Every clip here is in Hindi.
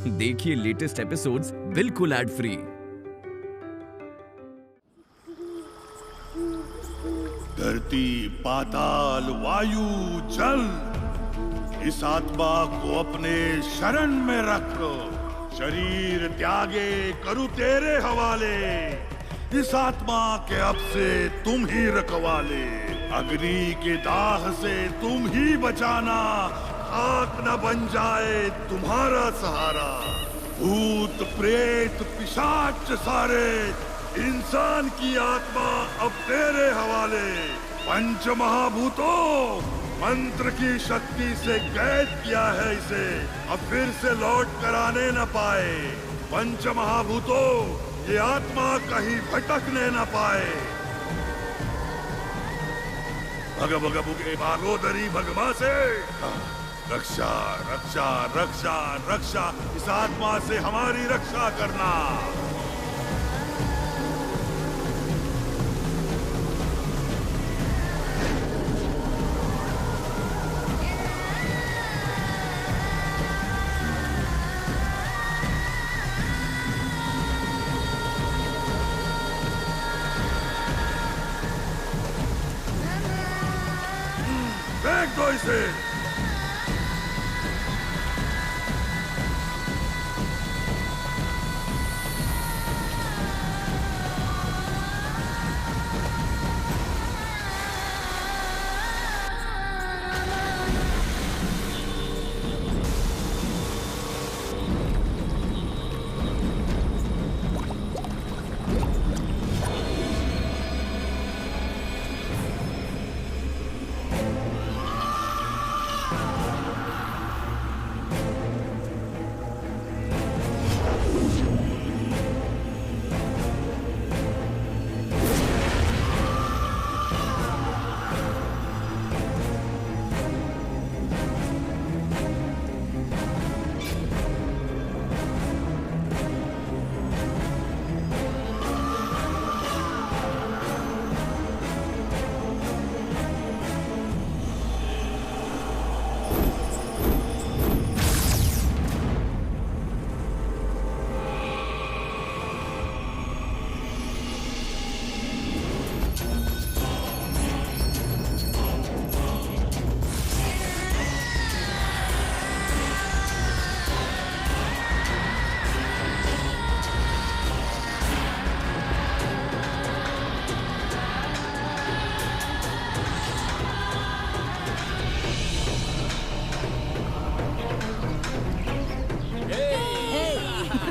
देखिए लेटेस्ट एपिसोड्स बिल्कुल एड फ्री। धरती, पाताल, वायु, जल, इस आत्मा को अपने शरण में रखो। शरीर त्यागे करूँ तेरे हवाले, इस आत्मा के अब से तुम ही रखवाले। अग्नि के दाह से तुम ही बचाना, आग न बन जाए तुम्हारा सहारा। भूत प्रेत पिशाच सारे, इंसान की आत्मा अब तेरे हवाले। पंच महाभूतों, मंत्र की शक्ति से कैद किया है इसे, अब फिर से लौट कर आने न पाए। पंच महाभूतों, ये आत्मा कहीं भटकने न पाए। भग भग बुगे भागोदरी भगवा से रक्षा रक्षा रक्षा रक्षा, इस आत्मा से हमारी रक्षा करना। फेंक दो इसे।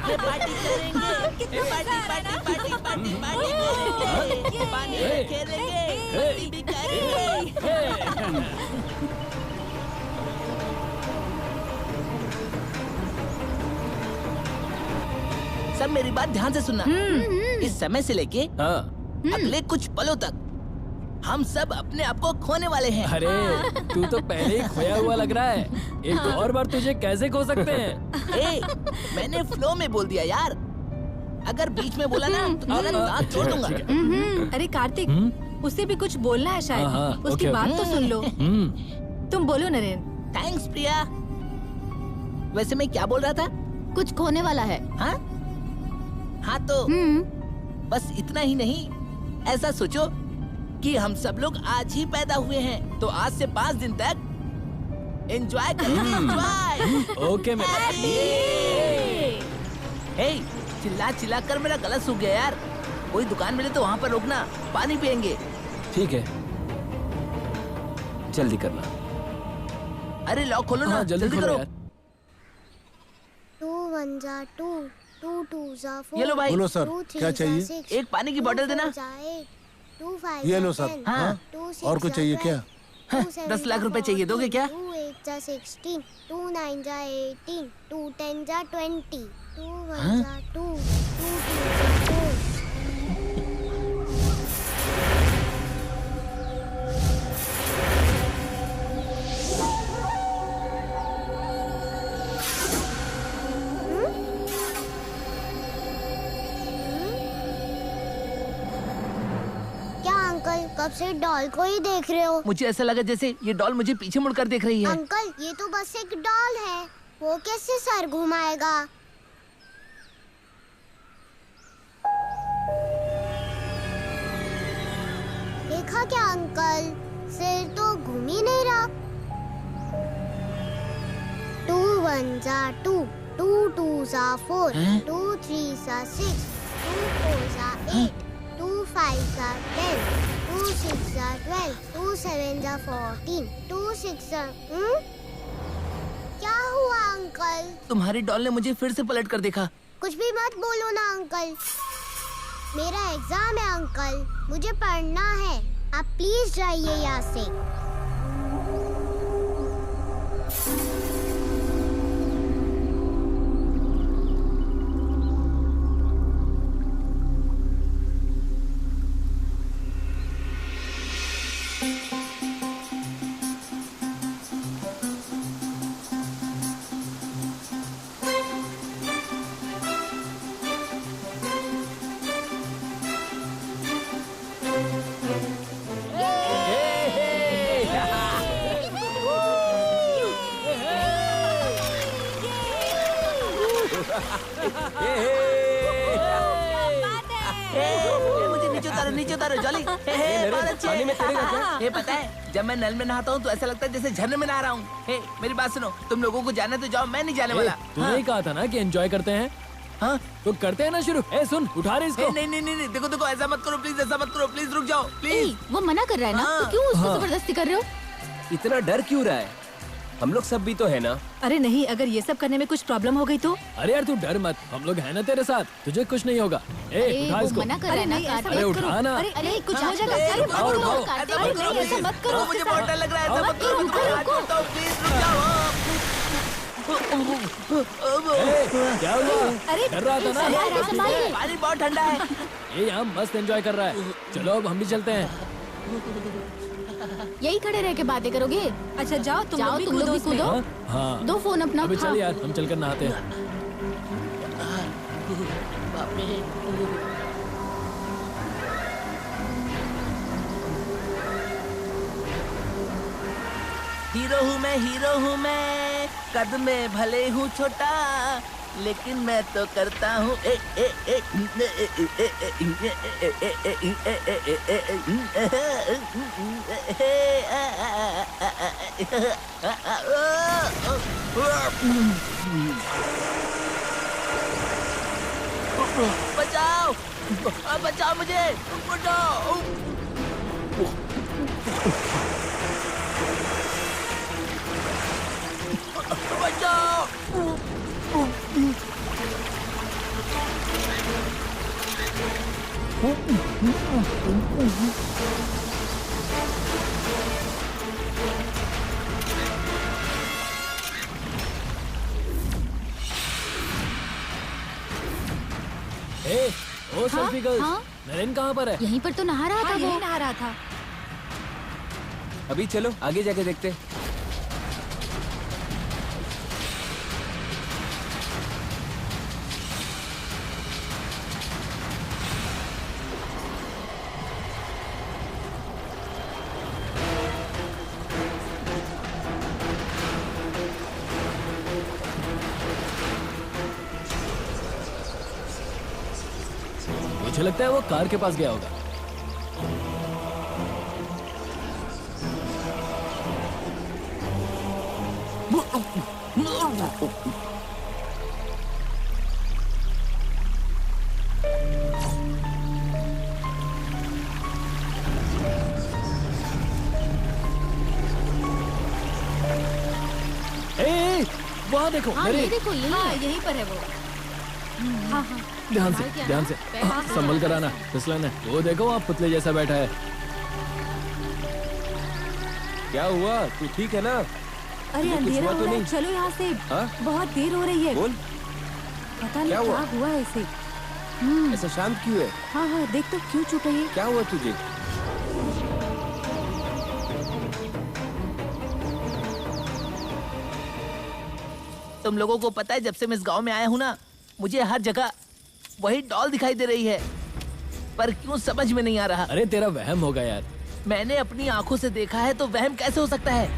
पार्टी करेंगे, पार्टी करेंगे, पानी में खेलेंगे, मस्ती भी करेंगे। सब मेरी बात ध्यान से सुनना। इस समय से लेके अगले कुछ पलों तक हम सब अपने आप को खोने वाले हैं। अरे तू तो पहले ही खोया हुआ लग रहा है, एक और बार तुझे कैसे खो सकते हैं? मैंने फ्लो में बोल दिया यार, अगर बीच में बोला ना तो तेरा दांत तोड़ दूंगा। अरे कार्तिक, उसे भी कुछ बोलना है शायद, उसकी बात तो सुन लो। तुम बोलो नरेन। थैंक्स प्रिया। वैसे मैं क्या बोल रहा था? कुछ खोने वाला है। हाँ तो बस इतना ही नहीं, ऐसा सोचो कि हम सब लोग आज ही पैदा हुए हैं, तो आज से 5 दिन तक एंजॉय करेंगे। एंजॉय। ओके मेरा। हे, चिल्ला चिल्ला कर मेरा गला सूख गया यार। कोई दुकान मिले तो वहाँ पर रोकना, पानी पियेंगे। ठीक है, जल्दी करना। अरे लॉक खोलो ना, जल्दी करो। 2 1 जा 2 2 2 जा 4। ये लो भाई। बोलो सर, क्या चाहिए? एक पानी की बोतल देना। ये लो सर। हाँ? और कुछ चाहिए क्या? 10 लाख रुपए चाहिए, दोगे क्या? 2 8 जा 16, 2 9 जा 18, 2 10 जा 20, 2 1 जा 2, 2 2 जा 4। कब से डॉल को ही देख रहे हो? मुझे ऐसा लगा जैसे ये डॉल मुझे पीछे मुड़कर देख रही है। अंकल, ये तो बस एक डॉल है, वो कैसे सर घुमाएगा? क्या अंकल? सिर तो घूम ही नहीं रहा। 2 1s are 2, 2 2s are 4, 2 3s are 6, 2 4s are 8, 2 5s are 10, 2 6s are 12, 2 7s are 14, 2 6 are क्या हुआ अंकल? तुम्हारी डॉल ने मुझे फिर से पलट कर देखा। कुछ भी मत बोलो ना अंकल। मेरा एग्जाम है अंकल, मुझे पढ़ना है। आप प्लीज जाइए यहाँ से। मुझे नीचे उतारो जॉली। बहुत अच्छे। ये पता है, जब मैं नल में नहाता हूँ तो ऐसा लगता है जैसे झरने में नहा रहा हूँ। मेरी बात सुनो, तुम लोगों को जाना तो जाओ, मैं नहीं जाने वाला। तूने ही कहा था ना कि एंजॉय करते हैं। हाँ तो करते हैं ना शुरू। सुन, उठा रहे इसको। नहीं, देखो ऐसा मत करो प्लीज, ऐसा मत करो प्लीज, रुक जाओ प्लीज। वो मना कर रहा है ना, तो क्यों उसको जबरदस्ती कर रहे हो? इतना डर क्यों रहा है? हम लोग सब भी तो है ना। अरे नहीं, अगर ये सब करने में कुछ प्रॉब्लम हो गई तो? अरे यार तू डर मत, हम लोग हैं ना तेरे साथ, तुझे कुछ नहीं होगा। उठा इसको। मना कर रहा है ना। अरे उठा ना। अरे कुछ हो जाएगा। ऐसा मत करो, मुझे बहुत डर लग रहा है। ऐसा मत करो, प्लीज रुक जाओ। क्या हुआ? अरे डर रहा था ना? पानी बहुत ठंडा है। ये यहाँ मस्त एंजॉय कर रहा है। चलो अब हम भी चलते हैं। यही खड़े रह के बातें करोगे? अच्छा जाओ तुम लोग भी कूदो। हाँ दो फोन अपना। अभी चल यार, हम चलकर नहाते हैं। हीरो हूँ मैं, कद में भले हूँ छोटा, लेकिन मैं तो करता हूँ बचाओ, बचाओ मुझे, बचाओ। ओ सेल्फी गर्ल्स, नरेन कहाँ पर है? यहीं पर तो नहा रहा था। वो नहा रहा था। अभी चलो आगे जाके देखते। मुझे लगता है वो कार के पास गया होगा। वहाँ देखो। हाँ, ये देखो, यहीं पर है वो। हाँ। ध्यान से संभल कर आना, फिसलन है। वो देखो वहाँ पुतले जैसा बैठा है। क्या हुआ? तू ठीक है ना? अरे अंधेरा हो रहा है, चलो यहाँ से। बहुत देर हो रही है। बोल, पता नहीं क्या हुआ है इसे। ऐसा शांत क्यों है? हाँ, देख तो क्यों चुप है ये। क्या हुआ तुझे? तुम लोगों को पता है, जब से मैं इस गांव में आया हूँ ना, मुझे हर जगह वही डॉल दिखाई दे रही है, पर क्यों समझ में नहीं आ रहा। अरे तेरा वहम होगा यार। मैंने अपनी आंखों से देखा है, तो वहम कैसे हो सकता है?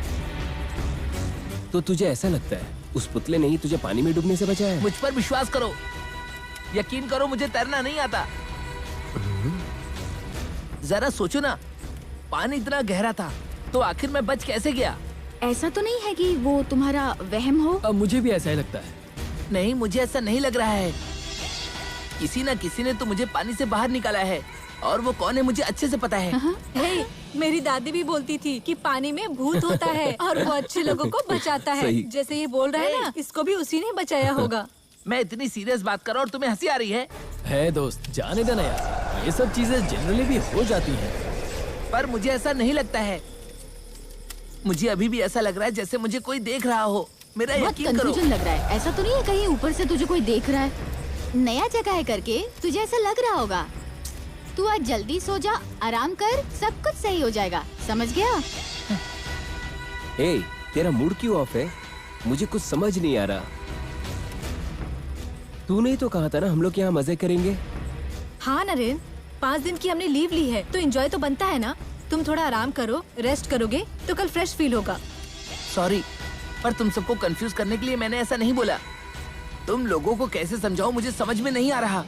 तो तुझे ऐसा लगता है उस पुतले ने ही तुझे पानी में डूबने से बचाया है? मुझ पर विश्वास करो, यकीन करो, मुझे तैरना नहीं आता। जरा सोचो ना, पानी इतना गहरा था तो आखिर मैं बच कैसे गया? ऐसा तो नहीं है कि वो तुम्हारा वहम हो? अब मुझे भी ऐसा ही लगता है। नहीं, मुझे ऐसा नहीं लग रहा है। किसी न किसी ने तो मुझे पानी से बाहर निकाला है और वो कौन है मुझे अच्छे से पता है। हे, मेरी दादी भी बोलती थी कि पानी में भूत होता है और वो अच्छे लोगों को बचाता है। सही। जैसे ये बोल रहा है ना, इसको भी उसी ने बचाया होगा। मैं इतनी सीरियस बात कर रहा हूँ और तुम्हें हंसी आ रही है। दोस्त, जाने देना यार, ये सब चीजें जनरली भी हो जाती हैं। पर मुझे ऐसा नहीं लगता है। मुझे अभी भी ऐसा लग रहा है जैसे मुझे कोई देख रहा हो। मेरा बहुत यकीन करो। कंफ्यूजन लग रहा है। ऐसा तो नहीं है कहीं ऊपर से तुझे कोई देख रहा है? नया जगह है करके तुझे ऐसा लग रहा होगा। तू आज जल्दी सो जा, आराम कर, सब कुछ सही हो जाएगा, समझ गया? ए, तेरा मूड क्यों ऑफ है? मुझे कुछ समझ नहीं आ रहा। तूने ही तो कहा था ना हम लोग यहाँ मजे करेंगे। हाँ नरेन, 5 दिन की हमने लीव ली है तो एंजॉय तो बनता है ना। तुम थोड़ा आराम करो, रेस्ट करोगे तो कल फ्रेश फील होगा। सॉरी, पर तुम सबको कंफ्यूज करने के लिए मैंने ऐसा नहीं बोला। तुम लोगों को कैसे समझाऊं मुझे समझ में नहीं आ रहा।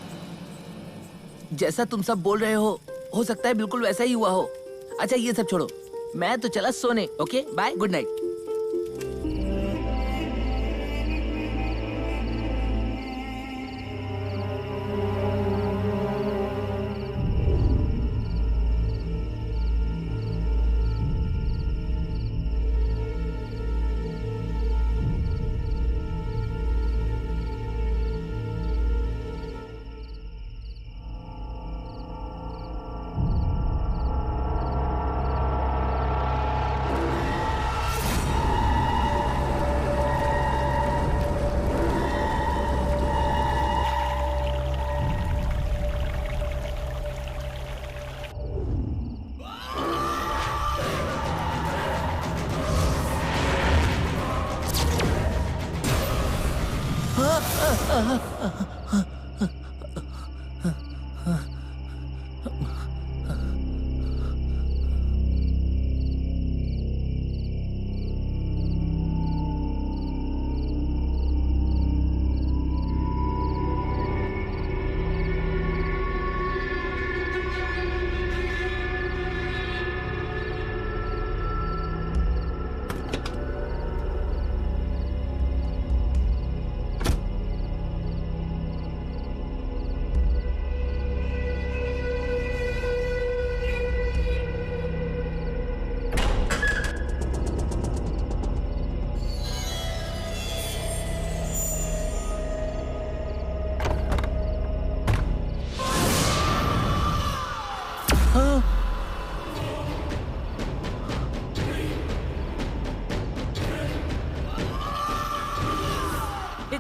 जैसा तुम सब बोल रहे हो सकता है बिल्कुल वैसा ही हुआ हो। अच्छा ये सब छोड़ो, मैं तो चला सोने। Okay bye, good night.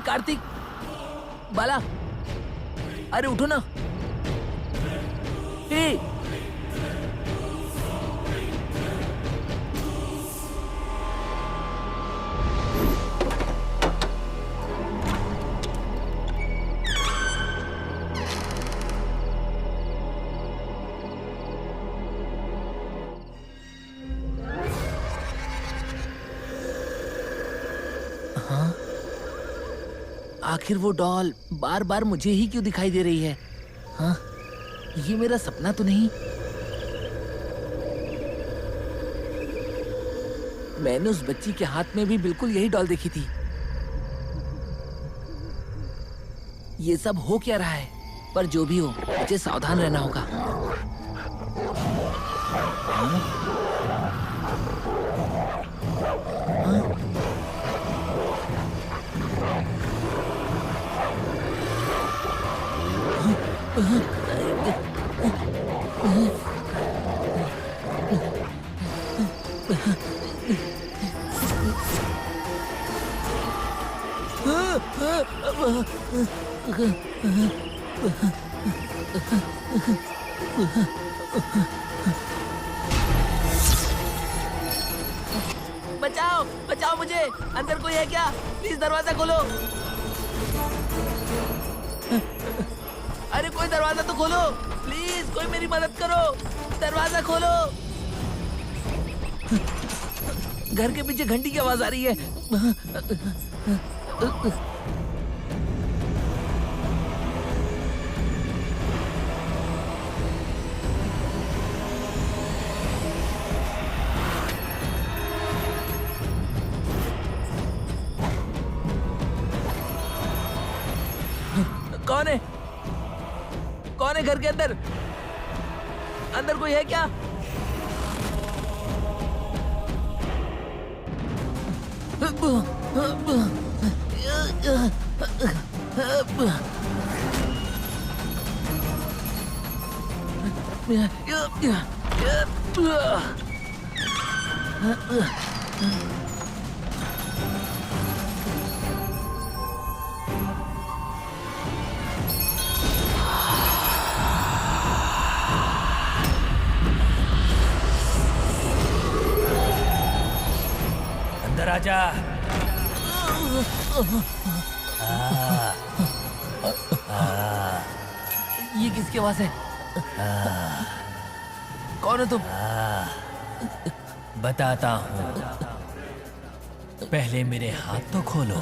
Kartik, Bala, अरे उठो ना। ए, आखिर वो डॉल बार बार मुझे ही क्यों दिखाई दे रही है? हाँ, ये मेरा सपना तो नहीं? मैंने उस बच्ची के हाथ में भी बिल्कुल यही डॉल देखी थी। ये सब हो क्या रहा है? पर जो भी हो, मुझे सावधान रहना होगा। बचाओ, बचाओ मुझे, अंदर कोई है क्या? प्लीज दरवाजा खोलो। अरे कोई दरवाजा तो खोलो, प्लीज कोई मेरी मदद करो, दरवाजा खोलो। घर के पीछे घंटी की आवाज आ रही है। कौन है? कौन है घर के अंदर? अंदर कोई है क्या? अंदर आजा। ये किसकी आवाज है? कौन है तुम? बताता हूँ, पहले मेरे हाथ तो खोलो।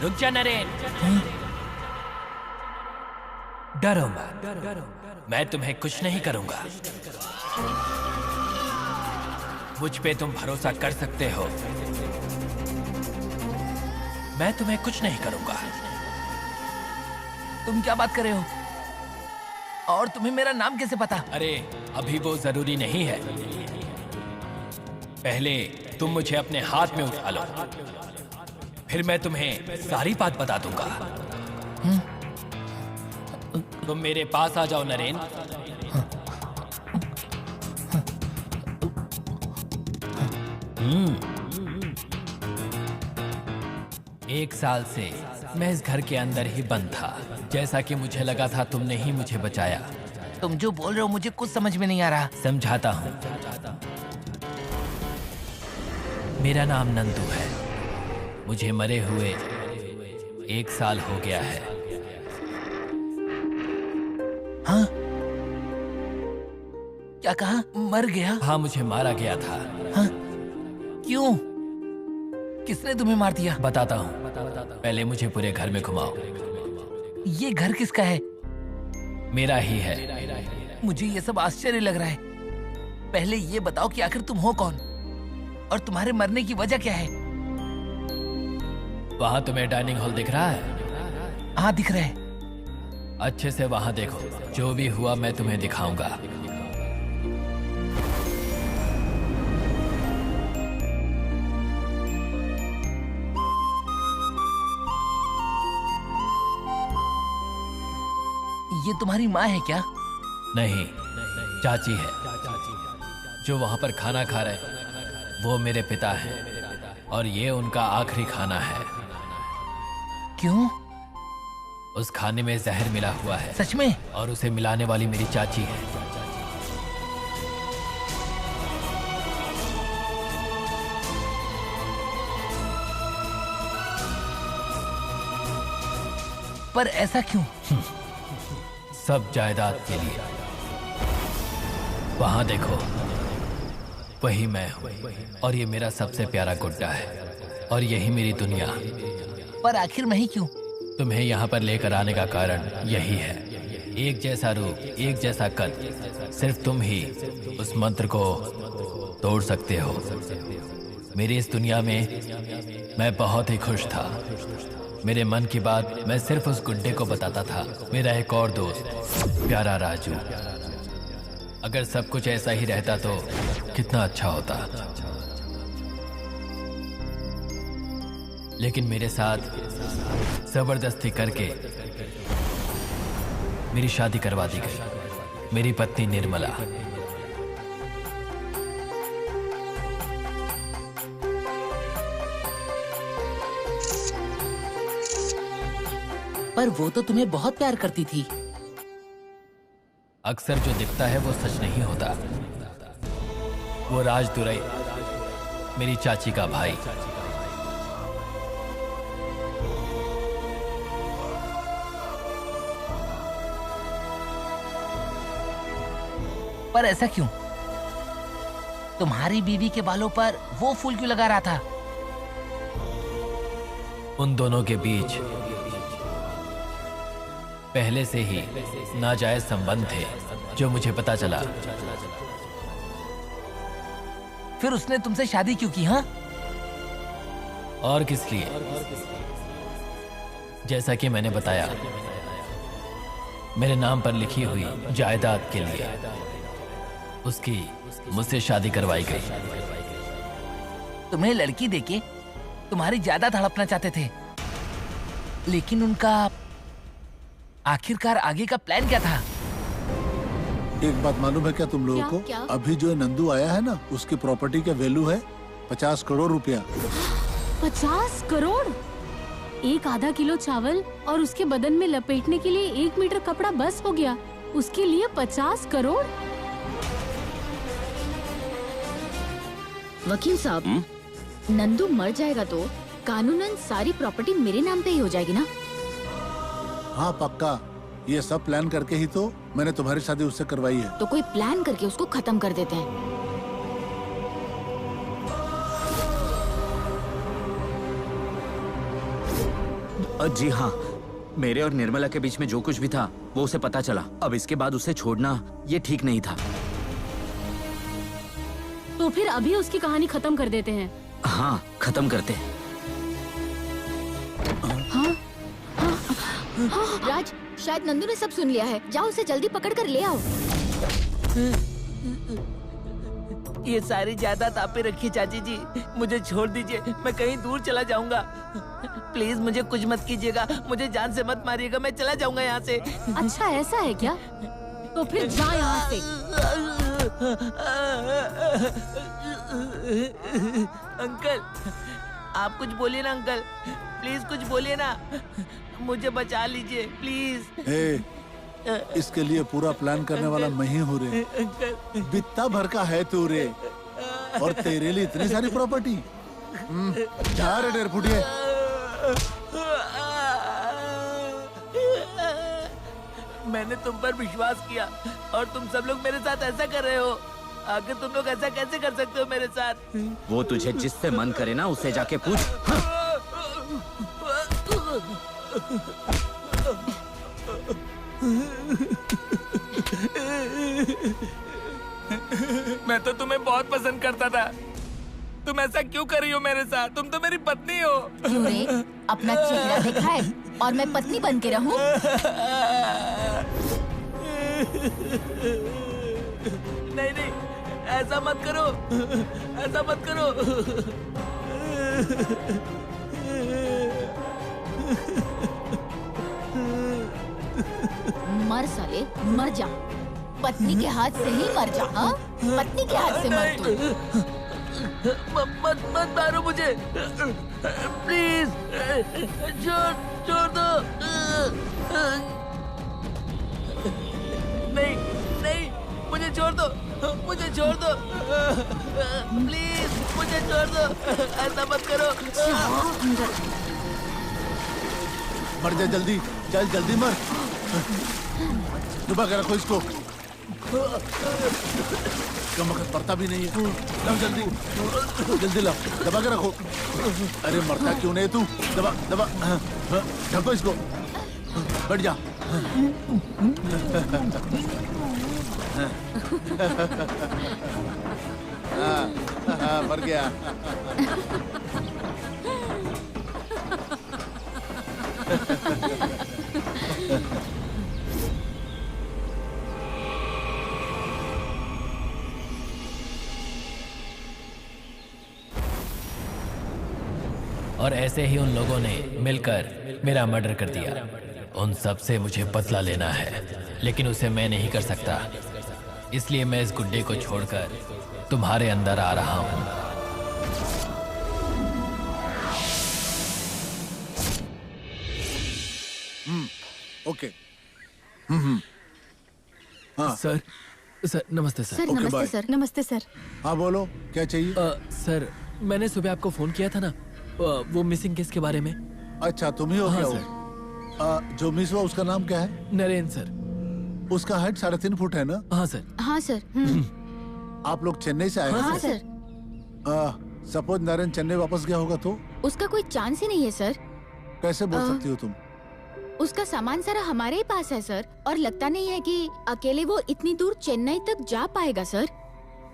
रुक जा नरेन, डरो मत, मैं तुम्हें कुछ नहीं करूंगा। मुझ पे तुम भरोसा कर सकते हो, मैं तुम्हें कुछ नहीं करूंगा। तुम क्या बात कर रहे हो? और तुम्हें मेरा नाम कैसे पता? अरे अभी वो जरूरी नहीं है, पहले तुम मुझे अपने हाथ में उठा लो, फिर मैं तुम्हें सारी बात बता दूंगा। तुम मेरे पास आ जाओ नरेन। एक साल से मैं इस घर के अंदर ही बंद था, जैसा कि मुझे लगा था तुमने ही मुझे बचाया। तुम जो बोल रहे हो मुझे कुछ समझ में नहीं आ रहा। समझाता हूँ। मेरा नाम नंदू है, मुझे मरे हुए 1 साल हो गया है। हाँ? क्या कहा? मर गया? हाँ, मुझे मारा गया था। हाँ? क्यों? किसने तुम्हें मार दिया? बताता हूँ, पहले मुझे पूरे घर में घुमाओ। ये घर किसका है? मेरा ही है। मुझे ये सब आश्चर्य लग रहा है। पहले ये बताओ कि आखिर तुम हो कौन और तुम्हारे मरने की वजह क्या है? वहाँ तुम्हें डाइनिंग हॉल दिख रहा है? हाँ दिख रहा है। अच्छे से वहाँ देखो, जो भी हुआ मैं तुम्हें दिखाऊंगा। ये तुम्हारी माँ है क्या? नहीं, चाची है। जो वहाँ पर खाना खा रहे वो मेरे पिता हैं और ये उनका आखिरी खाना है। क्यों? उस खाने में जहर मिला हुआ है। सच में? और उसे मिलाने वाली मेरी चाची है। पर ऐसा क्यों? सब जायदाद के लिए। वहां देखो, वही मैं हूँ और ये मेरा सबसे प्यारा गुड्डा है और यही मेरी दुनिया। पर आखिर मैं ही क्यों? तुम्हें यहाँ पर लेकर आने का कारण यही है। एक जैसा रूप, एक जैसा कद, सिर्फ तुम ही उस मंत्र को तोड़ सकते हो। मेरी इस दुनिया में मैं बहुत ही खुश था। मेरे मन की बात मैं सिर्फ उस गुड्डे को बताता था, मेरा एक और दोस्त प्यारा राजू। अगर सब कुछ ऐसा ही रहता तो कितना अच्छा होता। लेकिन मेरे साथ जबरदस्ती करके मेरी शादी करवा दी गई। मेरी पत्नी निर्मला। पर वो तो तुम्हें बहुत प्यार करती थी। अक्सर जो दिखता है वो सच नहीं होता। वो राज दुरई, मेरी चाची का भाई। पर ऐसा क्यों? तुम्हारी बीवी के बालों पर वो फूल क्यों लगा रहा था? उन दोनों के बीच पहले से ही नाजायज संबंध थे, जो मुझे पता चला। फिर उसने तुमसे शादी क्यों की? हाँ, और किस लिए? जैसा कि मैंने बताया, मेरे नाम पर लिखी हुई जायदाद के लिए उसकी मुझसे शादी करवाई गई। तुम्हें लड़की देके तुम्हारी जायदाद हड़पना चाहते थे, लेकिन उनका आखिरकार आगे का प्लान क्या था? एक बात मालूम है क्या तुम लोगों को? क्या? अभी जो नंदू आया है ना, उसकी प्रॉपर्टी का वैल्यू है 50 करोड़ रुपया। 50 करोड़? एक आधा किलो चावल और उसके बदन में लपेटने के लिए 1 मीटर कपड़ा बस हो गया, उसके लिए 50 करोड़? वकील साहब, नंदू मर जाएगा तो कानूनन सारी प्रॉपर्टी मेरे नाम पे ही हो जाएगी ना? हाँ पक्का, ये सब प्लान करके ही तो मैंने तुम्हारी शादी उससे करवाई है। तो कोई प्लान करके उसको खत्म कर देते हैं। जी हाँ, मेरे और निर्मला के बीच में जो कुछ भी था वो उसे पता चला। अब इसके बाद उसे छोड़ना ये ठीक नहीं था। तो फिर अभी उसकी कहानी खत्म कर देते हैं। हाँ, खत्म करते हैं। राज, शायद नंदू ने सब सुन लिया है। जाओ उसे जल्दी पकड़ कर ले आओ। ये सारी जायदाद आप पे रखिए चाची जी, मुझे छोड़ दीजिए, मैं कहीं दूर चला जाऊंगा। प्लीज मुझे कुछ मत कीजिएगा, मुझे जान से मत मारिएगा, मैं चला जाऊंगा यहाँ से। अच्छा ऐसा है क्या? तो फिर जा यहाँ से। अंकल, आप कुछ बोलिए ना अंकल, प्लीज कुछ बोलिए ना, मुझे बचा लीजिए प्लीज। इसके लिए पूरा प्लान करने वाला मैं ही हूँ रे। बित्ता भर का है तू रे, और तेरे लिए इतनी सारी प्रॉपर्टी। जा रे डेर फुटिए। मैंने तुम पर विश्वास किया और तुम सब लोग मेरे साथ ऐसा कर रहे हो। आखिर तुम लोग ऐसा कैसे कर सकते हो मेरे साथ? वो तुझे जिससे मन करे ना उसे जाके पूछ। मैं तो तुम्हें बहुत पसंद करता था, तुम ऐसा क्यों कर रही हो मेरे साथ? तुम तो मेरी पत्नी हो। क्यों रे? अपना चेहरा दिखाए और मैं पत्नी बन के रहूं? नहीं नहीं, ऐसा मत करो, ऐसा मत करो। मर साले, मर जा। पत्नी के हाथ से ही मर जा। हाँ, पत्नी के हाथ से मर तू। मत मत मारो मुझे प्लीज, छोड़ दो। नहीं नहीं, मुझे छोड़ दो, मुझे छोड़ दो प्लीज, मुझे छोड़ दो, ऐसा मत करो। मर जा जल्दी, चल जल्दी मर। डुबा के रखो इसको, कम वक्त पड़ता भी नहीं है। लाओ जल्दी जल्दी लाओ, दबा के रखो। अरे मरता क्यों नहीं तू? दबा दबा, ढको इसको, बैठ जा। मर गया। और ऐसे ही उन लोगों ने मिलकर मेरा मर्डर कर दिया। उन सब से मुझे बदला लेना है, लेकिन उसे मैं नहीं कर सकता। इसलिए मैं इस गुड्डे को छोड़कर तुम्हारे अंदर आ रहा हूँ। ओके। हाँ सर सर नमस्ते सर। सर ओके, नमस्ते बाय। सर। नमस्ते सर। हाँ बोलो, क्या चाहिए? सर मैंने सुबह आपको फोन किया था ना, वो मिसिंग केस के बारे में। अच्छा, तुम ही हो? हाँ, क्या सर। हो? जो मिस हुआ उसका नाम क्या है? नरेंद्र सर। उसका हाइट 3.5 फुट है ना? हाँ सर। हाँ सर। आप लोग चेन्नई से आए हाँ हैं? सर। सपोज नरेंद्र चेन्नई वापस गया होगा तो उसका कोई चांस ही नहीं है सर। कैसे बोल सकती हो तुम? उसका सामान सारा हमारे ही पास है सर, और लगता नहीं है कि अकेले वो इतनी दूर चेन्नई तक जा पाएगा सर।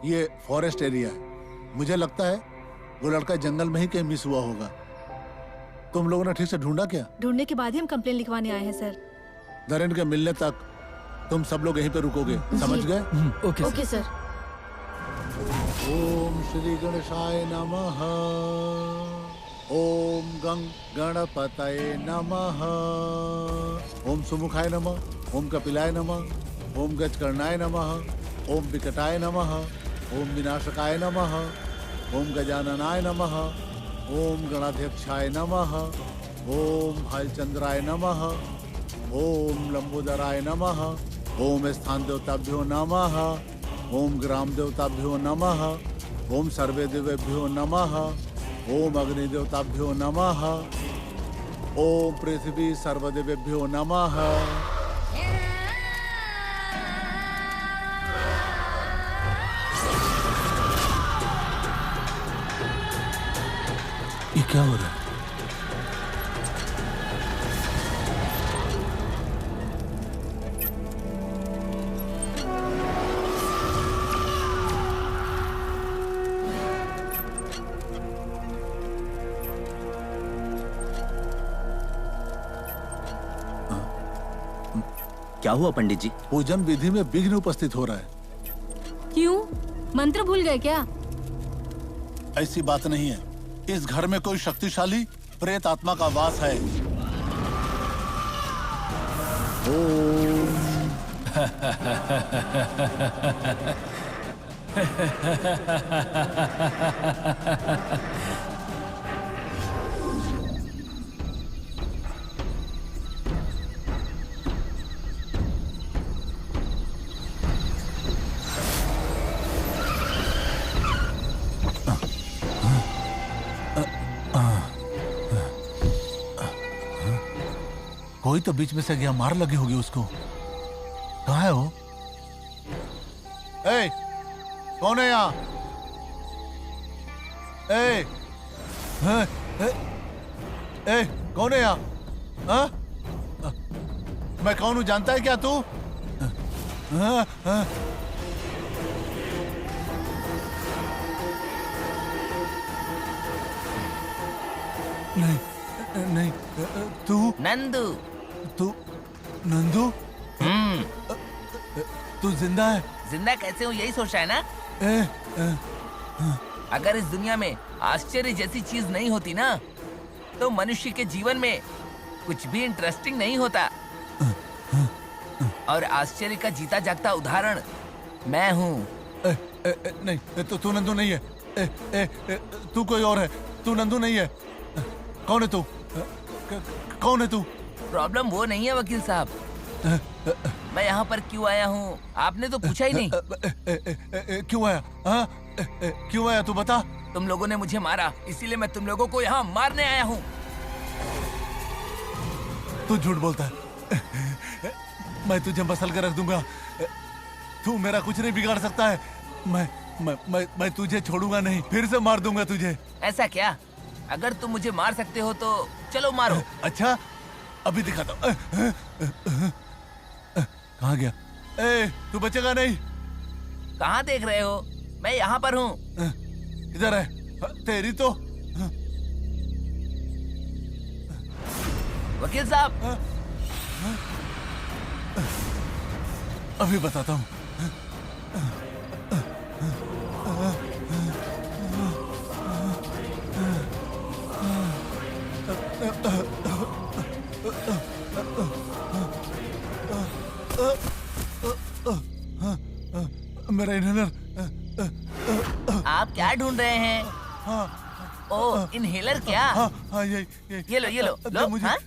ये फॉरेस्ट एरिया है, मुझे लगता है वो लड़का जंगल में ही कहीं मिस हुआ होगा। तुम लोगों ने ठीक से ढूंढा क्या? ढूंढने के बाद ही हम कंप्लेन लिखवाने आए हैं सर। नरेंद्र के मिलने तक तुम सब लोग यहीं पे रुकोगे, समझ गए? Okay sir. Okay sir. Om Shri गणेशाय नमः। ओम गणपतये नमः। ओम सुमुखाय नमः। ओम कपिलाय नमः। ओम गजकर्णाय नमः। ओम विकटाय नमः। ओम विनाशकाय नमः। ओम गजाननाय नमः। ओम गणाध्यक्षाय नमः। ओम भालचंद्राय नमः। ओम लंबोदराय नमः। ओम स्थान देवताभ्यो नमः। ओम ग्राम देवताभ्यो नमः। ओम सर्वे देवेभ्यो नमः। ओम अग्नि देवताभ्यो नमः। ओम पृथ्वी सर्वदेवेभ्यो नमः। ये क्या हो रहा है? क्या हुआ पंडित जी? पूजन विधि में विघ्न उपस्थित हो रहा है। क्यों? मंत्र भूल गए क्या? ऐसी बात नहीं है, इस घर में कोई शक्तिशाली प्रेत आत्मा का वास है। ओम कोई तो बीच में से गया, मार लगी होगी उसको। कहाँ है वो? ए, कौन है यहाँ? ए, कौन है यहाँ? हाँ? मैं कौन हूँ जानता है क्या तू? हाँ, हाँ। नहीं नहीं, तू नंदू। तू नंदू? तू जिंदा है? जिंदा कैसे हूँ यही सोच रहा है ना? अगर इस दुनिया में आश्चर्य जैसी चीज नहीं होती ना, तो मनुष्य के जीवन में कुछ भी इंटरेस्टिंग नहीं होता। और आश्चर्य का जीता जागता उदाहरण मैं हूँ। नहीं, तू नंदू नहीं है। तू कोई और है। तू नंदू नहीं है। कौन है तू? कौन है तू? प्रॉब्लम वो नहीं है वकील साहब। मैं यहाँ पर क्यों आया हूँ आपने तो पूछा ही नहीं। क्यों आया? हाँ? क्यों आया तू बता। तुम लोगों ने मुझे मारा, इसीलिए मैं तुम लोगों को यहाँ मारने आया हूँ। तू झूठ बोलता है। मैं तुझे मसल कर रख दूंगा। तू मेरा कुछ नहीं बिगाड़ सकता है। मैं तुझे छोड़ूंगा नहीं, फिर से मार दूंगा तुझे। ऐसा क्या? अगर तुम मुझे मार सकते हो तो चलो मारो। अच्छा, अभी दिखाता हूँ। कहाँ गया? तू बचेगा नहीं। कहाँ देख रहे हो? मैं यहाँ पर हूँ। इधर है। तेरी तो। वकील साहब, अभी बताता हूँ। मेरा इनहेलर। आप क्या ढूंढ रहे हैं? हाँ, ओ, इनहेलर क्या? हाँ, हाँ, ये ये लो, ये लो, लो। मुझे। हाँ?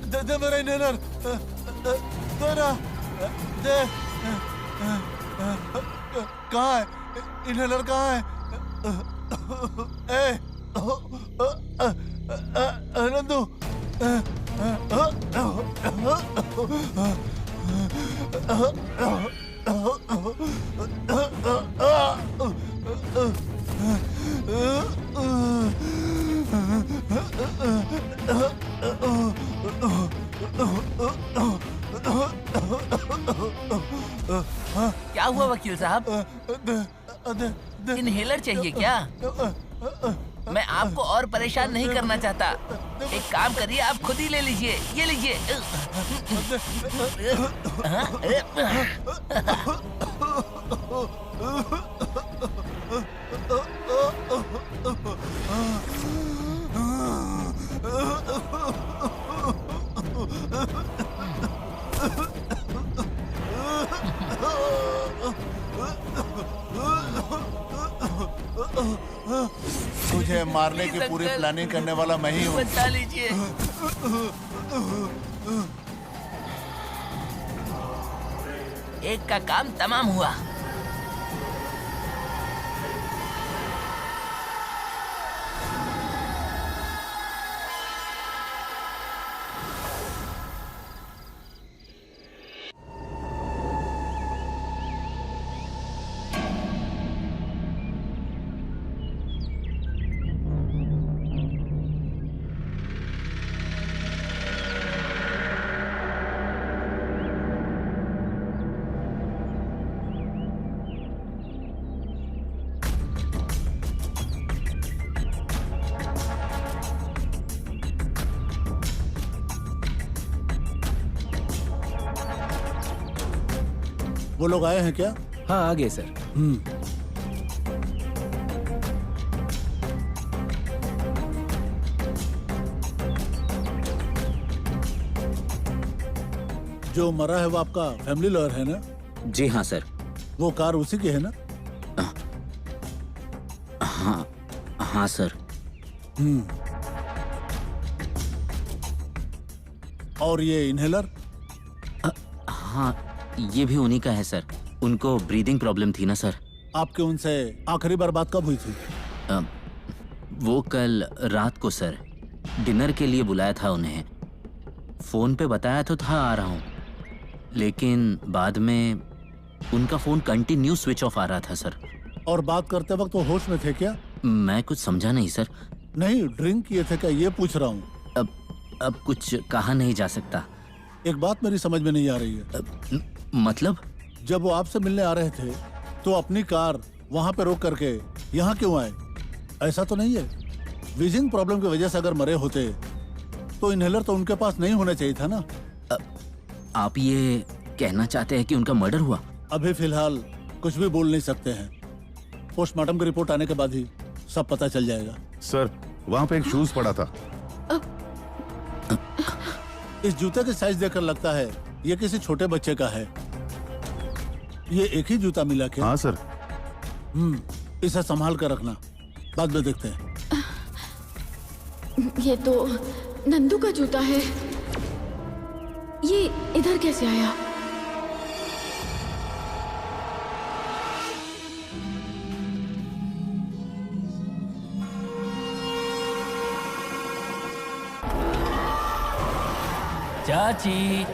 दे दे मेरा इनहेलर, दे ना, दे। कहाँ है इनहेलर, कहाँ है? नंदू, क्या हुआ वकील साहब? इनहेलर चाहिए क्या? मैं आपको और परेशान नहीं करना चाहता। एक काम करिए, आप खुद ही ले लीजिए। ये लीजिए। तुझे मारने की पूरी प्लानिंग करने वाला मैं ही हूँ। बचा लीजिए। एक का काम तमाम हुआ। वो लोग आए हैं क्या? हाँ आ गए सर। जो मरा है वो आपका फैमिली लॉयर है ना? जी हाँ सर। वो कार उसी की है ना? हाँ हाँ सर। और ये इनहेलर? हाँ ये भी उन्हीं का है सर। उनको ब्रीदिंग प्रॉब्लम थी ना सर। आपके उनसे आखिरी बार बात कब हुई थी? वो कल रात को सर, डिनर के लिए बुलाया था उन्हें। फोन पे बताया तो था आ रहा हूँ, लेकिन बाद में उनका फोन कंटिन्यू स्विच ऑफ आ रहा था सर। और बात करते वक्त वो होश में थे क्या? मैं कुछ समझा नहीं सर। नहीं, ड्रिंक किए थे क्या ये पूछ रहा हूँ। अब कुछ कहा नहीं जा सकता। एक बात मेरी समझ में नहीं आ रही है। मतलब? जब वो आपसे मिलने आ रहे थे तो अपनी कार वहाँ पे रोक करके यहाँ क्यों आए? ऐसा तो नहीं है ब्रीदिंग प्रॉब्लम की वजह से अगर मरे होते तो इनहेलर तो उनके पास नहीं होना चाहिए था ना? आप ये कहना चाहते हैं कि उनका मर्डर हुआ? अभी फिलहाल कुछ भी बोल नहीं सकते हैं। पोस्टमार्टम की रिपोर्ट आने के बाद ही सब पता चल जाएगा। सर वहाँ पे एक शूज पड़ा था। इस जूते की साइज देखकर लगता है ये किसी छोटे बच्चे का है। ये एक ही जूता मिला क्या? हाँ सर। इसे संभाल कर रखना, बाद में देखते हैं। ये तो नंदू का जूता है। ये इधर कैसे आया? चाची।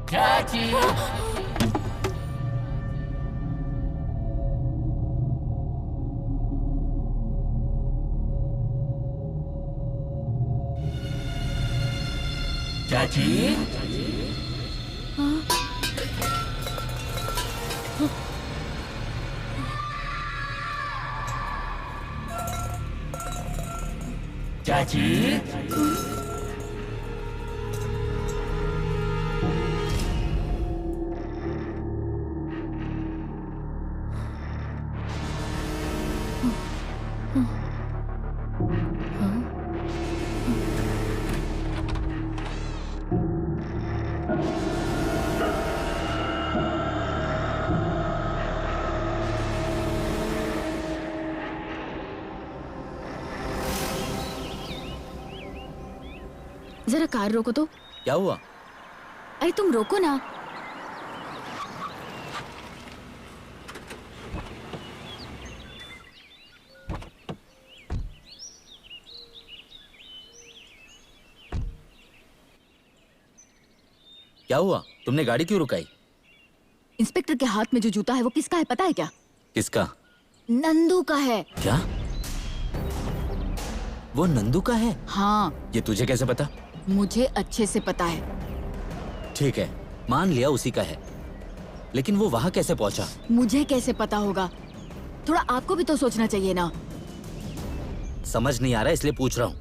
चाची। चाची चाची जरा कार रोको तो। क्या हुआ? अरे तुम रोको ना। क्या हुआ? तुमने गाड़ी क्यों रुकाई? इंस्पेक्टर के हाथ में जो जूता है वो किसका है पता है क्या? किसका? नंदू का है। क्या? वो नंदू का है? हाँ। ये तुझे कैसे पता? मुझे अच्छे से पता है। ठीक है, मान लिया उसी का है, लेकिन वो वहां कैसे पहुंचा? मुझे कैसे पता होगा? थोड़ा आपको भी तो सोचना चाहिए ना। समझ नहीं आ रहा इसलिए पूछ रहा हूँ।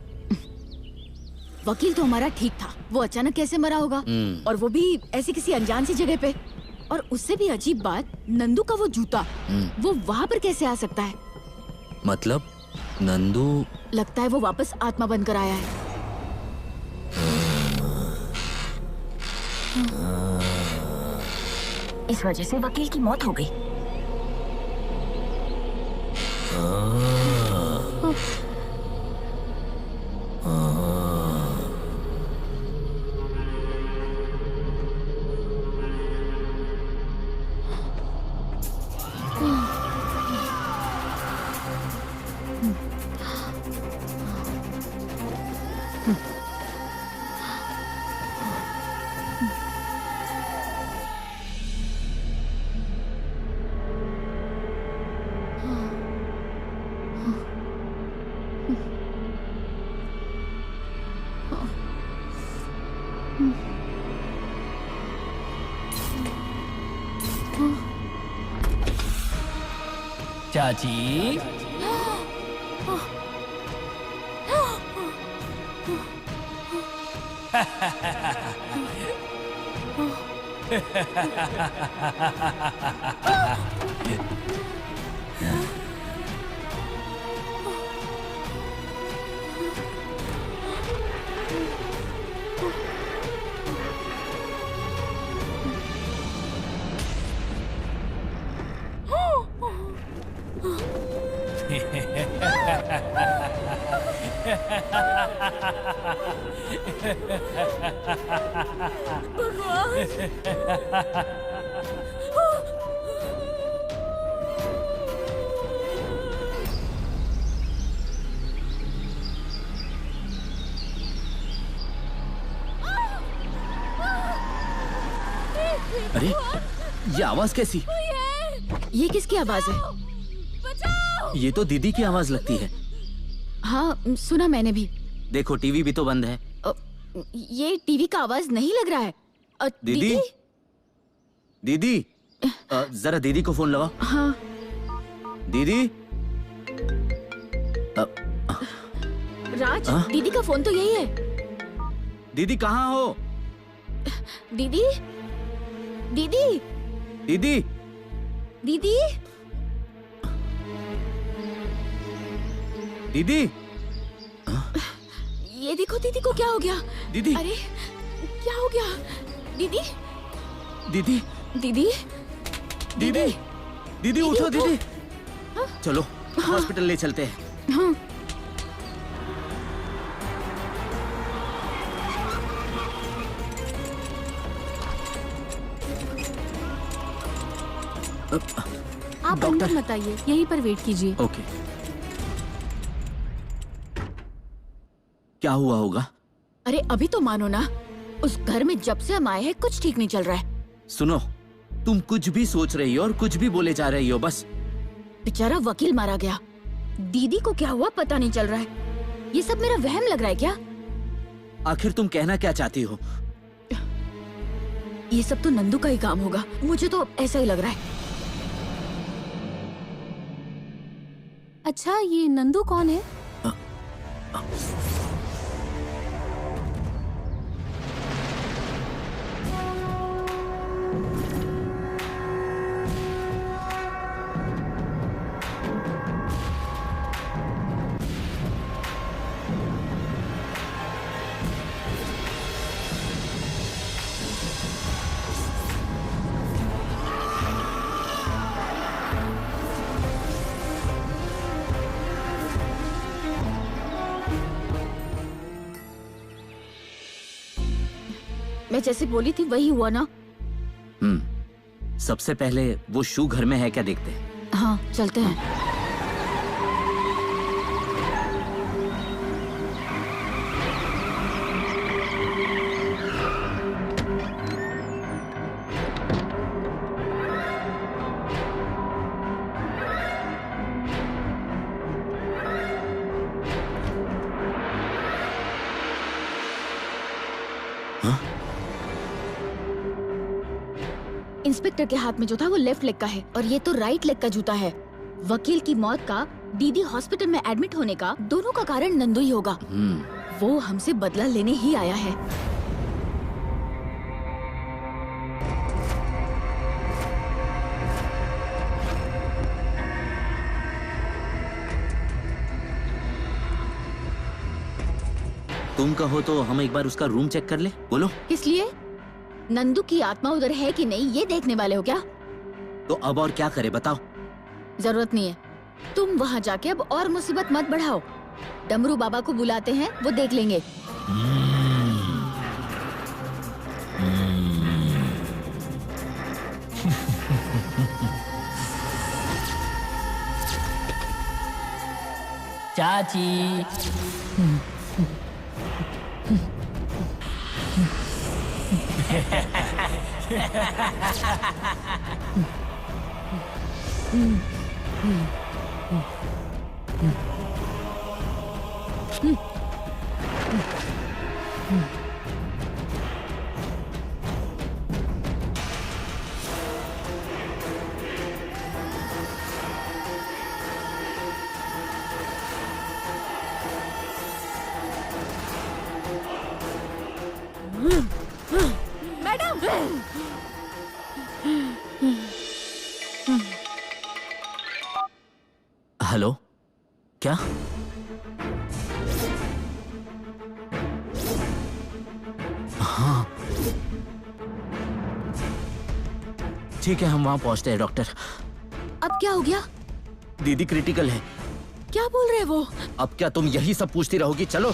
वकील तो हमारा ठीक था, वो अचानक कैसे मरा होगा? और वो भी ऐसी किसी अनजान सी जगह पे। और उससे भी अजीब बात, नंदू का वो जूता वो वहाँ पर कैसे आ सकता है? मतलब नंदू? लगता है वो वापस आत्मा बनकर आया है। इस वजह से वकील की मौत हो गई। चाची अरे ये आवाज कैसी? ये किसकी आवाज है? ये तो दीदी की आवाज लगती है। हाँ सुना मैंने भी। देखो टीवी भी तो बंद है। ये टीवी का आवाज नहीं लग रहा है। दीदी दीदी जरा दीदी को फोन लगाओ। हाँ। दीदी राज दीदी का फोन तो यही है। दीदी कहाँ हो? दीदी दीदी दीदी दीदी दीदी ये देखो दीदी को क्या हो गया? दीदी अरे क्या हो गया? दीदी दीदी दीदी दीदी दीदी उठो दीदी। चलो हॉस्पिटल ले चलते हैं। हाँ। आप अंदर मत आइए, यहीं पर वेट कीजिए। ओके। क्या हुआ होगा? अरे अभी तो मानो ना, उस घर में जब से हम आए हैं कुछ ठीक नहीं चल रहा है। सुनो, तुम कुछ भी सोच रही हो और कुछ भी बोले जा रही हो बस। बेचारा वकील मारा गया, दीदी को क्या हुआ पता नहीं चल रहा है। ये सब मेरा वहम लग रहा है क्या? आखिर तुम कहना क्या चाहती हो? ये सब तो नंदू का ही काम होगा, मुझे तो ऐसा ही लग रहा है। अच्छा, ये नंदू कौन है? मैं जैसे बोली थी वही हुआ ना? सबसे पहले वो शू घर में है क्या देखते हैं। हाँ, चलते हैं। इंस्पेक्टर के हाथ में जो था वो लेफ्ट लेग का है और ये तो राइट लेग का जूता है। वकील की मौत का, दीदी हॉस्पिटल में एडमिट होने का, दोनों का कारण नंदू ही होगा। वो हमसे बदला लेने ही आया है। तुम कहो तो हम एक बार उसका रूम चेक कर ले। बोलो। किस लिए? नंदू की आत्मा उधर है कि नहीं ये देखने वाले हो क्या? तो अब और क्या करे बताओ। जरूरत नहीं है, तुम वहाँ जाके अब और मुसीबत मत बढ़ाओ। डमरू बाबा को बुलाते हैं, वो देख लेंगे। चाची। मैडम! हेलो, क्या? हाँ, ठीक है, हम वहाँ पहुँचते हैं डॉक्टर। अब क्या हो गया? दीदी क्रिटिकल है। क्या बोल रहे हैं वो? अब क्या तुम यही सब पूछती रहोगी? चलो।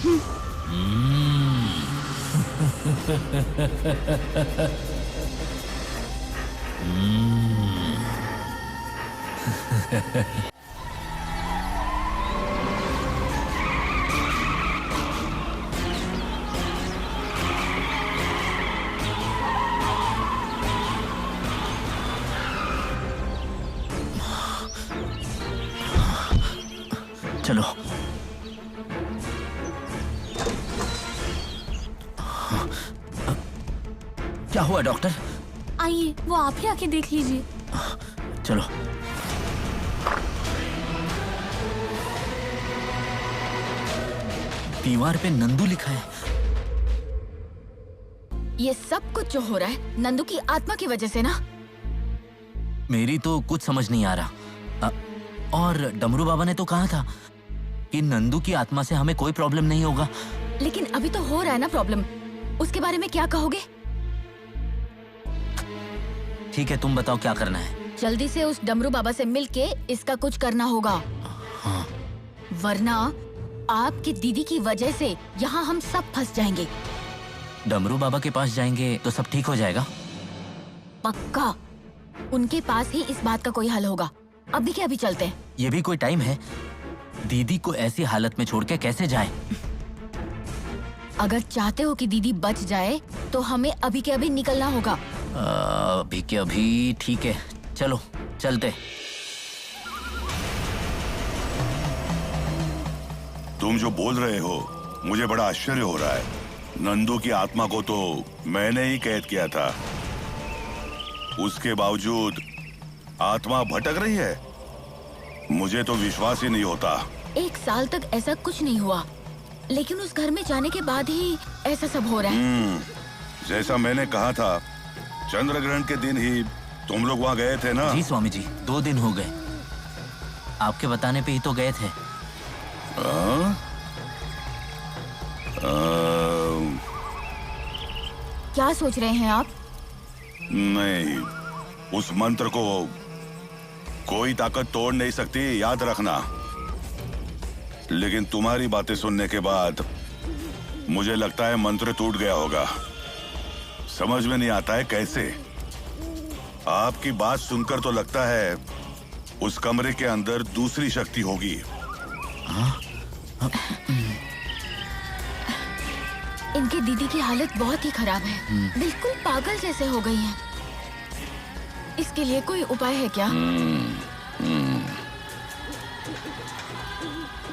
चलो। क्या हुआ डॉक्टर? आइए, वो आप ही आके देख लीजिए। चलो। दीवार पे नंदू लिखा है। ये सब कुछ जो हो रहा है नंदू की आत्मा की वजह से ना? मेरी तो कुछ समझ नहीं आ रहा। और डमरू बाबा ने तो कहा था कि नंदू की आत्मा से हमें कोई प्रॉब्लम नहीं होगा। लेकिन अभी तो हो रहा है ना प्रॉब्लम। उसके बारे में क्या कहोगे? ठीक है, तुम बताओ क्या करना है। जल्दी से उस डमरू बाबा से मिलके इसका कुछ करना होगा। हाँ। वरना आपकी दीदी की वजह से यहाँ हम सब फंस जाएंगे। डमरू बाबा के पास जाएंगे तो सब ठीक हो जाएगा? पक्का उनके पास ही इस बात का कोई हल होगा। अभी के अभी चलते हैं। ये भी कोई टाइम है? दीदी को ऐसी हालत में छोड़ के कैसे जाए? अगर चाहते हो कि दीदी बच जाए तो हमें अभी के अभी निकलना होगा। अभी के अभी ठीक है, चलो चलते। तुम जो बोल रहे हो मुझे बड़ा आश्चर्य हो रहा है। नंदू की आत्मा को तो मैंने ही कैद किया था। उसके बावजूद आत्मा भटक रही है। मुझे तो विश्वास ही नहीं होता। 1 साल तक ऐसा कुछ नहीं हुआ, लेकिन उस घर में जाने के बाद ही ऐसा सब हो रहा है। जैसा मैंने कहा था, चंद्र ग्रहण के दिन ही तुम लोग वहाँ गए थे ना? जी स्वामी जी, 2 दिन हो गए। आपके बताने पे ही तो गए थे। क्या सोच रहे हैं आप? नहीं, उस मंत्र को कोई ताकत तोड़ नहीं सकती, याद रखना। लेकिन तुम्हारी बातें सुनने के बाद मुझे लगता है मंत्र टूट गया होगा। समझ में नहीं आता है कैसे। आपकी बात सुनकर तो लगता है उस कमरे के अंदर दूसरी शक्ति होगी। इनके दीदी की हालत बहुत ही खराब है, बिल्कुल पागल जैसे हो गई हैं। इसके लिए कोई उपाय है क्या?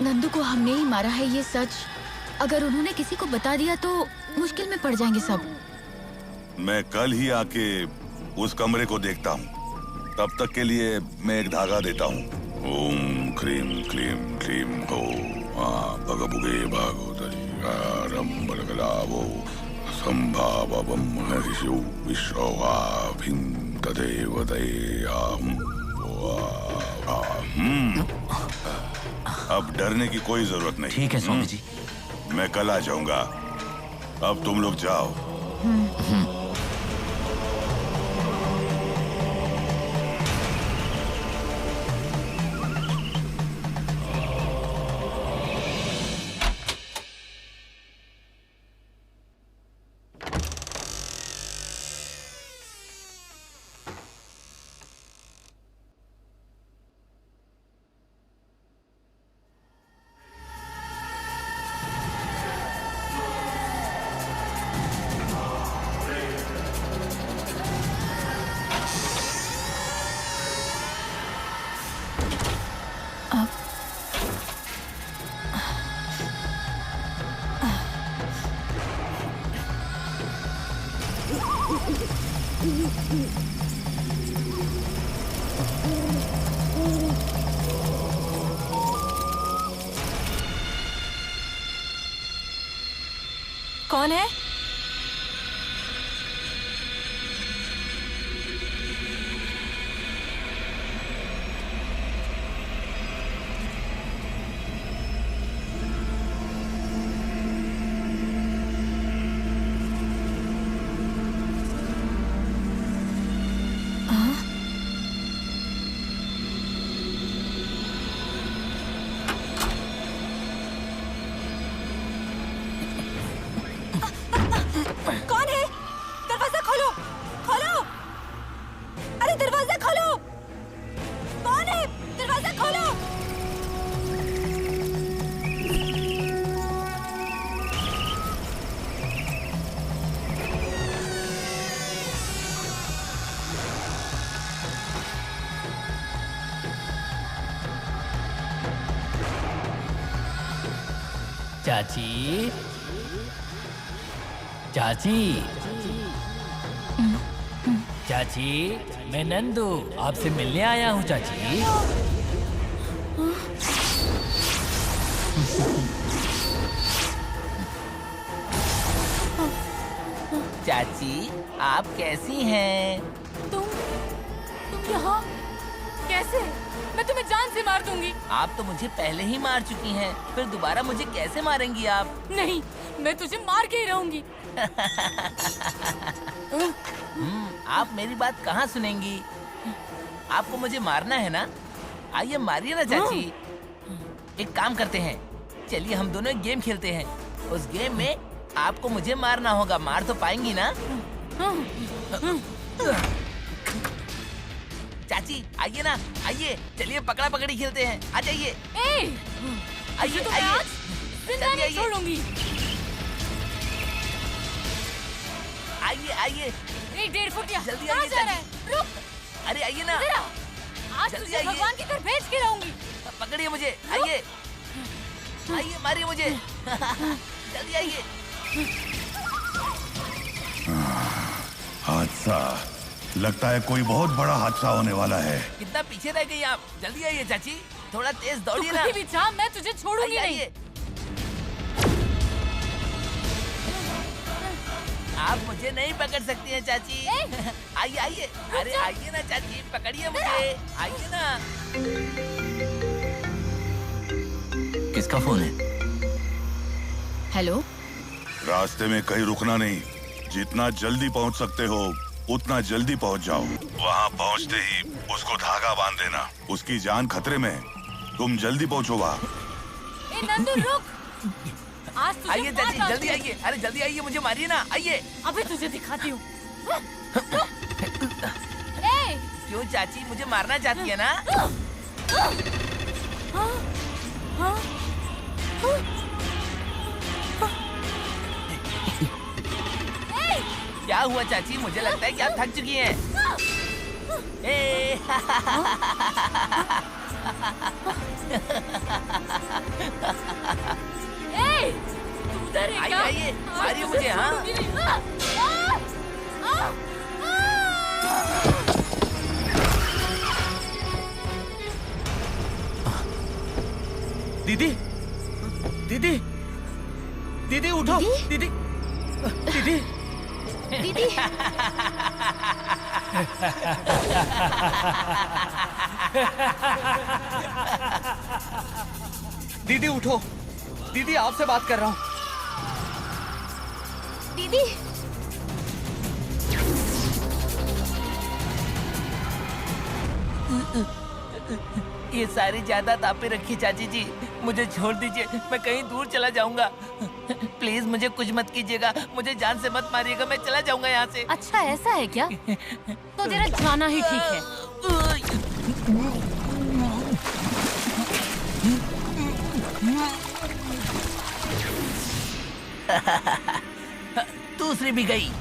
नंदू को हमने ही मारा है, ये सच। अगर उन्होंने किसी को बता दिया तो मुश्किल में पड़ जाएंगे सब। मैं कल ही आके उस कमरे को देखता हूँ। तब तक के लिए मैं एक धागा देता हूँ। ओम क्रीम क्लीम क्लीम हो भगभुगे भागोदरी आरंभगलावो संभावम हरिषु विश्ववाभिं तदेव दयाम। अब डरने की कोई जरूरत नहीं। ठीक है स्वामी जी। मैं कल आ जाऊंगा। अब तुम लोग जाओ। कौन है? चाची, चाची, चाची, मैं नंदू आपसे मिलने आया हूँ चाची। चाची, आप कैसी हैं? तुम यहाँ कैसे? मैं तुम्हें जान से मार दूंगी। आप तो मुझे पहले ही मार चुकी हैं, फिर दोबारा मुझे कैसे मारेंगी आप? नहीं, मैं तुझे मार के ही रहूंगी। आप मेरी बात कहाँ सुनेंगी? आपको मुझे मारना है ना? आइए मारिए ना चाची। एक काम करते हैं, चलिए हम दोनों एक गेम खेलते हैं। उस गेम में आपको मुझे मारना होगा। मार तो पाएंगी ना? चाची आइए ना, आइए, चलिए पकड़ा पकड़ी खेलते हैं। आ जाइए। आइए तो आइए, जिंदा नहीं छोड़ूंगी। आइए आइए। 1.5 फुट या जल्दी कहाँ आइए जा रहा है? चाची। रुक। अरे आइए ना। आज जल्दी तुझे आइए। भगवान की तरफ भेज के रहूंगी। पकड़िए मुझे। आइए आइए, मारिए मुझे। जल्दी आइए। हादसा लगता है कोई बहुत बड़ा हादसा होने वाला है। कितना पीछे रह गई आप, जल्दी आइए चाची, थोड़ा तेज दौड़िए ना। कहीं भी जा, मैं तुझे छोड़ूंगी आइए, नहीं। आइए। आप मुझे नहीं पकड़ सकती हैं चाची। आइए आइए, अरे आइए ना चाची, पकड़िए मुझे, आइए ना। किसका फोन है? हेलो। रास्ते में कहीं रुकना नहीं, जितना जल्दी पहुंच सकते हो उतना जल्दी पहुंच जाओ। वहां पहुंचते ही उसको धागा बांध देना, उसकी जान खतरे में है। तुम जल्दी पहुंचो वहां। ए नंदू रुक, आज तुझे आइए मार चाची, डालती जल्दी हूँ। आइए, अरे जल्दी आइए, मुझे मारिए ना, आइए। अभी तुझे दिखाती हूँ। क्यों चाची, मुझे मारना चाहती है ना? क्या हुआ चाची, मुझे लगता है कि आप थक चुकी हैं। तू उधर है क्या? आइए, मारिए मुझे, हाँ। दीदी, दीदी, दीदी उठो, दीदी, दीदी, दीदी। दीदी उठो, दीदी आपसे बात कर रहा हूँ। दीदी। ये सारी जायदाद आप पे रखी चाची जी, मुझे छोड़ दीजिए, मैं कहीं दूर चला जाऊंगा। प्लीज मुझे कुछ मत कीजिएगा, मुझे जान से मत मारिएगा, मैं चला जाऊंगा यहाँ से। अच्छा ऐसा है क्या? तो तेरा जाना ही ठीक है। दूसरी भी गई।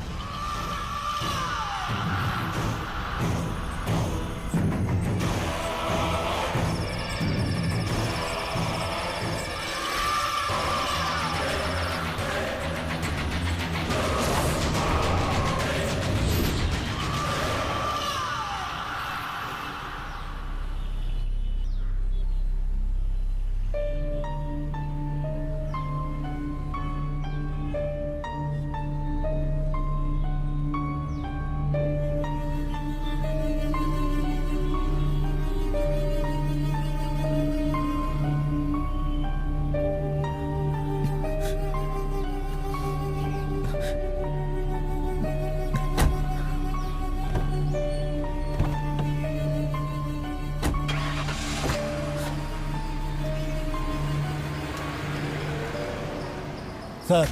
सर,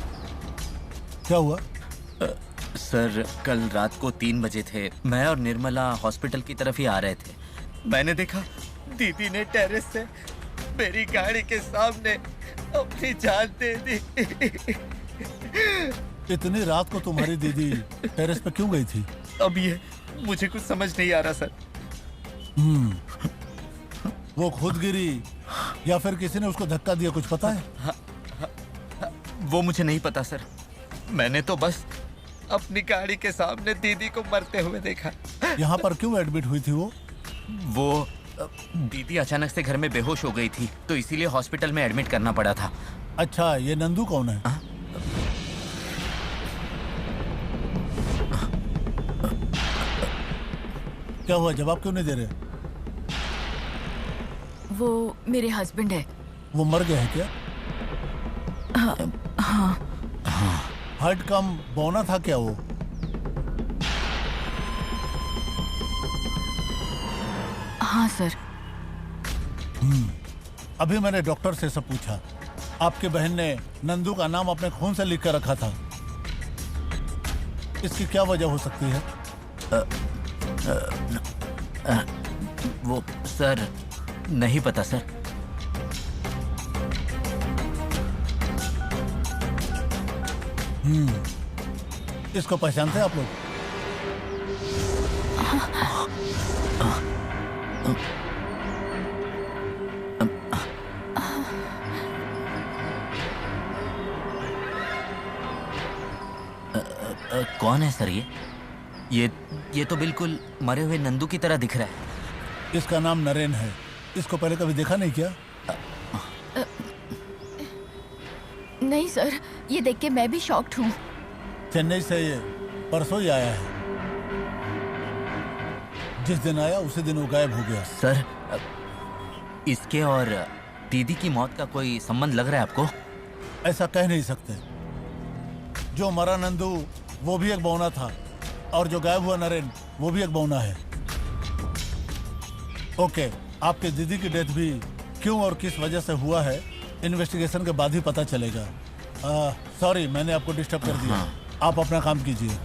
क्या हुआ? सर, कल रात को 3 बजे थे, मैं और निर्मला हॉस्पिटल की तरफ ही आ रहे थे। मैंने देखा दीदी ने टेरेस से मेरी गाड़ी के सामने अपनी जान दे दी। इतनी रात को तुम्हारी दीदी टेरेस पे क्यों गई थी? अब ये मुझे कुछ समझ नहीं आ रहा सर। वो खुद गिरी या फिर किसी ने उसको धक्का दिया, कुछ पता है? वो मुझे नहीं पता सर, मैंने तो बस अपनी गाड़ी के सामने दीदी को मरते हुए देखा। यहाँ पर क्यों एडमिट हुई थी वो दीदी अचानक से घर में बेहोश हो गई थी, तो इसीलिए हॉस्पिटल में एडमिट करना पड़ा था। अच्छा, ये नंदू कौन है? क्या हुआ, जवाब क्यों नहीं दे रहे? वो मेरे हस्बैंड है। वो मर गए हैं क्या? हाँ। हार्ट कम बौना था क्या वो? हाँ सर। अभी मैंने डॉक्टर से सब पूछा, आपके बहन ने नंदू का नाम अपने खून से लिख कर रखा था। इसकी क्या वजह हो सकती है? वो सर, नहीं पता सर। इसको पहचानते हैं आप लोग? कौन है सर ये? ये तो बिल्कुल मरे हुए नंदू की तरह दिख रहा है। इसका नाम नरेन है। इसको पहले कभी देखा नहीं क्या? नहीं सर, ये देख के मैं भी शॉक्ड हूँ। चेन्नई से ये परसों ही आया है। जिस दिन आया उसी दिन वो गायब हो गया। सर, इसके और दीदी की मौत का कोई संबंध लग रहा है आपको? ऐसा कह नहीं सकते। जो मरा नंदू वो भी एक बौना था और जो गायब हुआ नरेन वो भी एक बौना है। ओके, आपके दीदी की डेथ भी क्यों और किस वजह से हुआ है इन्वेस्टिगेशन के बाद ही पता चलेगा। सॉरी, मैंने आपको डिस्टर्ब कर दिया। आप अपना काम कीजिए।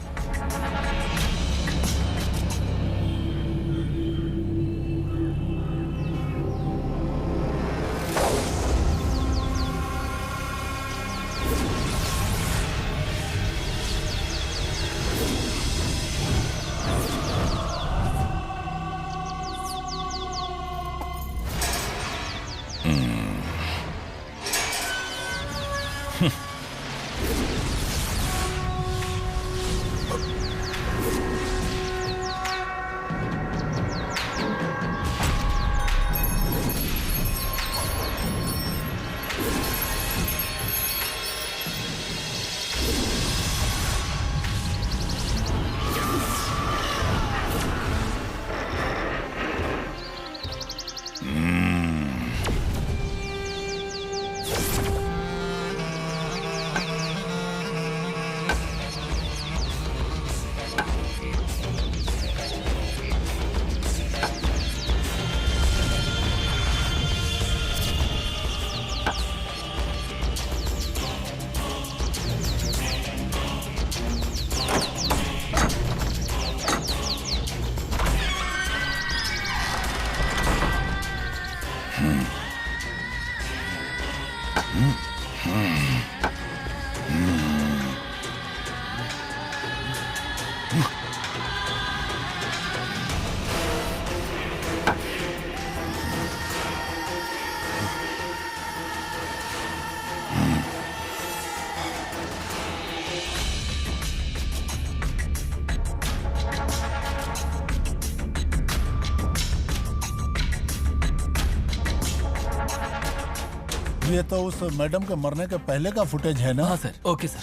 ये तो उस मैडम के मरने के पहले का फुटेज है ना? हाँ सर। Okay sir.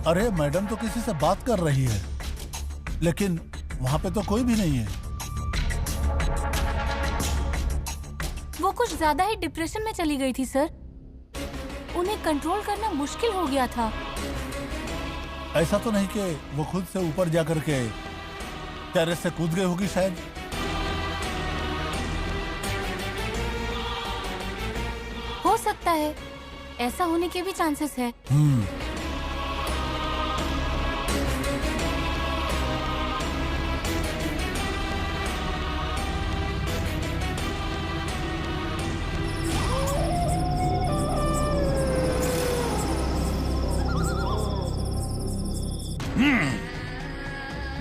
अरे मैडम तो किसी से बात कर रही है, लेकिन वहाँ पे तो कोई भी नहीं है। वो कुछ ज्यादा ही डिप्रेशन में चली गई थी सर। उन्हें कंट्रोल करना मुश्किल हो गया था। ऐसा तो नहीं कि वो खुद से ऊपर जाकर के टेरेस से कूद गई होगी शायद। हो सकता है, ऐसा होने के भी चांसेस है।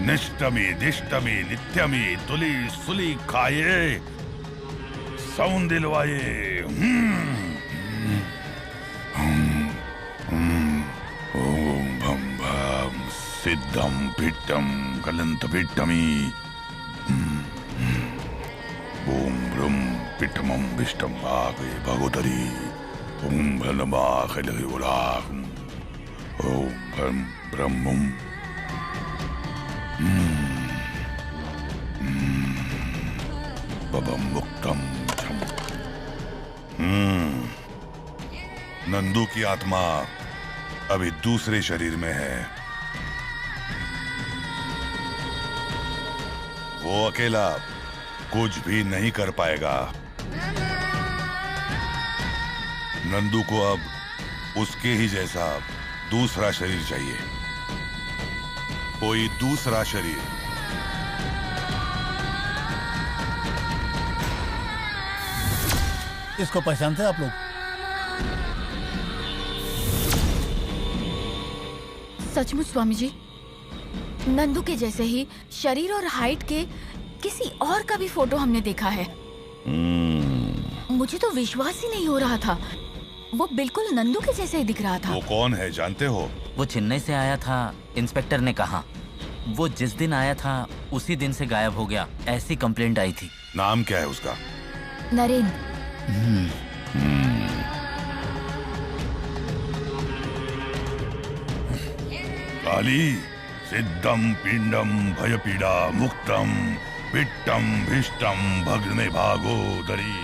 निष्टमी दिष्टमी नित्यमी तुली सुली खाए सौंदिलवाये। ओम भम भम सिद्धम पिट्टम कलंत पिट्टमी। ओम ब्रह्म पिट्टमं विष्टम भावे भगोदरी। ओम भलमा खिलहि उलाहम। ओम भम ब्रह्मम बबम मुक्तम छम। नंदू की आत्मा अभी दूसरे शरीर में है। वो अकेला कुछ भी नहीं कर पाएगा। नंदू को अब उसके ही जैसा दूसरा शरीर चाहिए, कोई दूसरा शरीर। इसको पहचानते हैं आप लोग? सचमुच स्वामी जी, नंदू के जैसे ही शरीर और हाइट के किसी और का भी फोटो हमने देखा है। मुझे तो विश्वास ही नहीं हो रहा था। वो बिल्कुल नंदू के जैसे ही दिख रहा था। वो कौन है जानते हो? वो चेन्नई से आया था, इंस्पेक्टर ने कहा। वो जिस दिन आया था उसी दिन से गायब हो गया, ऐसी कंप्लेंट आई थी। नाम क्या है उसका? नरेन। काली सिद्धम पिंडम भयपीड़ा मुक्तम पिट्टम भिष्टम भग्ने भागोदरी।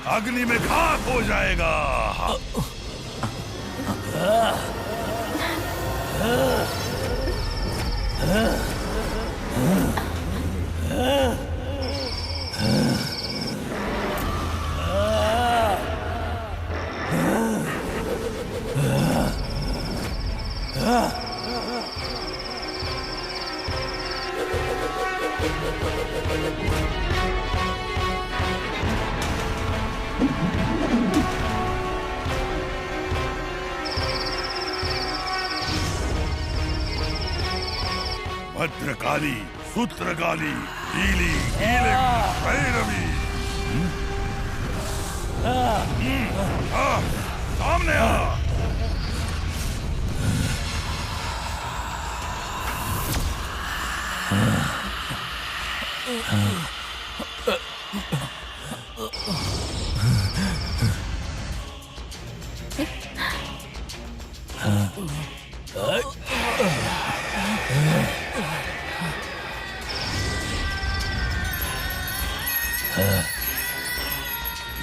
अग्नि में खाक हो जाएगा। भद्रकाली सूत्रकाली नीली भैरवी। सामने आ।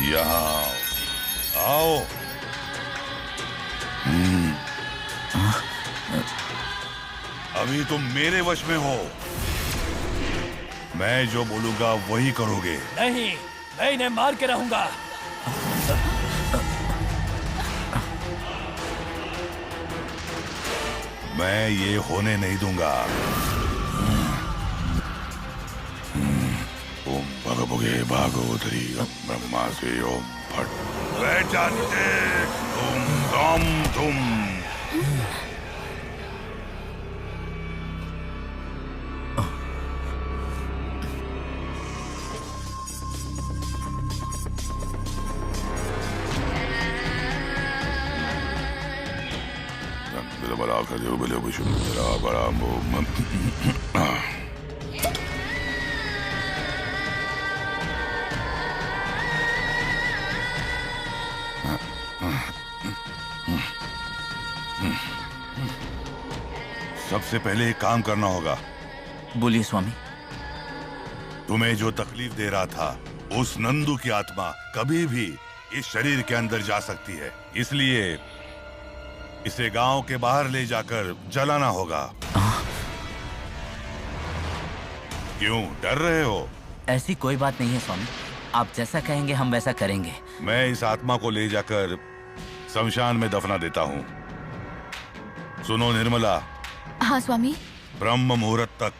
यहाँ आओ। अभी तुम मेरे वश में हो। मैं जो बोलूंगा वही करोगे। नहीं, मैं इन्हें मार के रहूंगा। मैं ये होने नहीं दूंगा। ओम भगभगे भागोदरी ब्रह्मा से ओम फट बैठ जानते ओम राम तुम। सबसे पहले एक काम करना होगा। बोलिए स्वामी। तुम्हें जो तकलीफ दे रहा था उस नंदू की आत्मा कभी भी इस शरीर के अंदर जा सकती है, इसलिए इसे गांव के बाहर ले जाकर जलाना होगा। क्यों डर रहे हो? ऐसी कोई बात नहीं है स्वामी, आप जैसा कहेंगे हम वैसा करेंगे। मैं इस आत्मा को ले जाकर शमशान में दफना देता हूँ। सुनो निर्मला। हाँ स्वामी। ब्रह्म मुहूर्त तक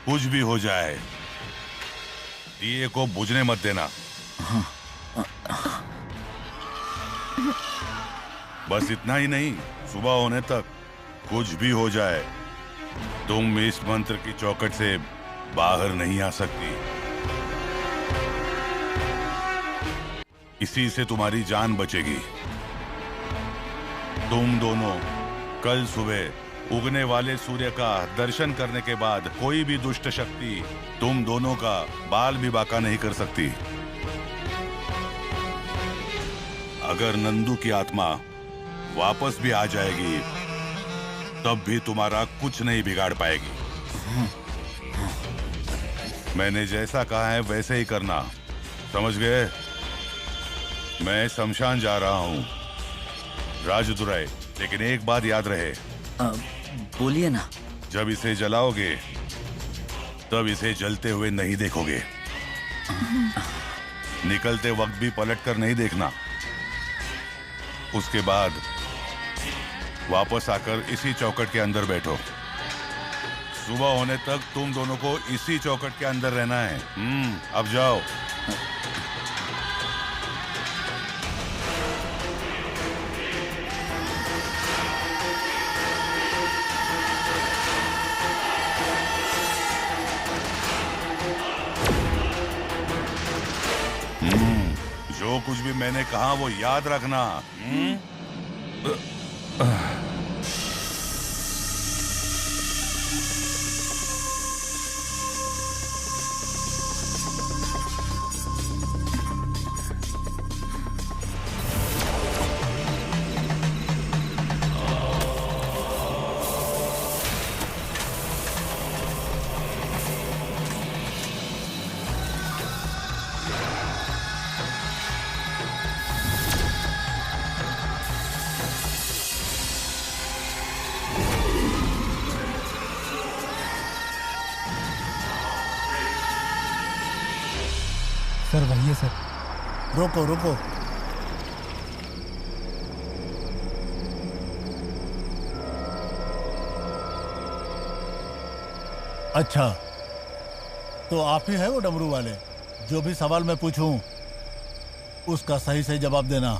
कुछ भी हो जाए दिए को बुझने मत देना। बस इतना ही नहीं, सुबह होने तक कुछ भी हो जाए तुम इस मंत्र की चौखट से बाहर नहीं आ सकती। इसी से तुम्हारी जान बचेगी। तुम दोनों कल सुबह उगने वाले सूर्य का दर्शन करने के बाद कोई भी दुष्ट शक्ति तुम दोनों का बाल भी बाका नहीं कर सकती। अगर नंदू की आत्मा वापस भी आ जाएगी तब भी तुम्हारा कुछ नहीं बिगाड़ पाएगी। मैंने जैसा कहा है वैसे ही करना, समझ गए? मैं शमशान जा रहा हूँ राजदुराई, लेकिन एक बात याद रहे। बोलिए ना। जब इसे जलाओगे तब इसे जलते हुए नहीं देखोगे। निकलते वक्त भी पलट कर नहीं देखना। उसके बाद वापस आकर इसी चौखट के अंदर बैठो। सुबह होने तक तुम दोनों को इसी चौखट के अंदर रहना है। अब जाओ। जो कुछ भी मैंने कहा वो याद रखना। सर वही है सर। रोको रोको। अच्छा, तो आप ही है वो डमरू वाले? जो भी सवाल मैं पूछूं उसका सही सही जवाब देना।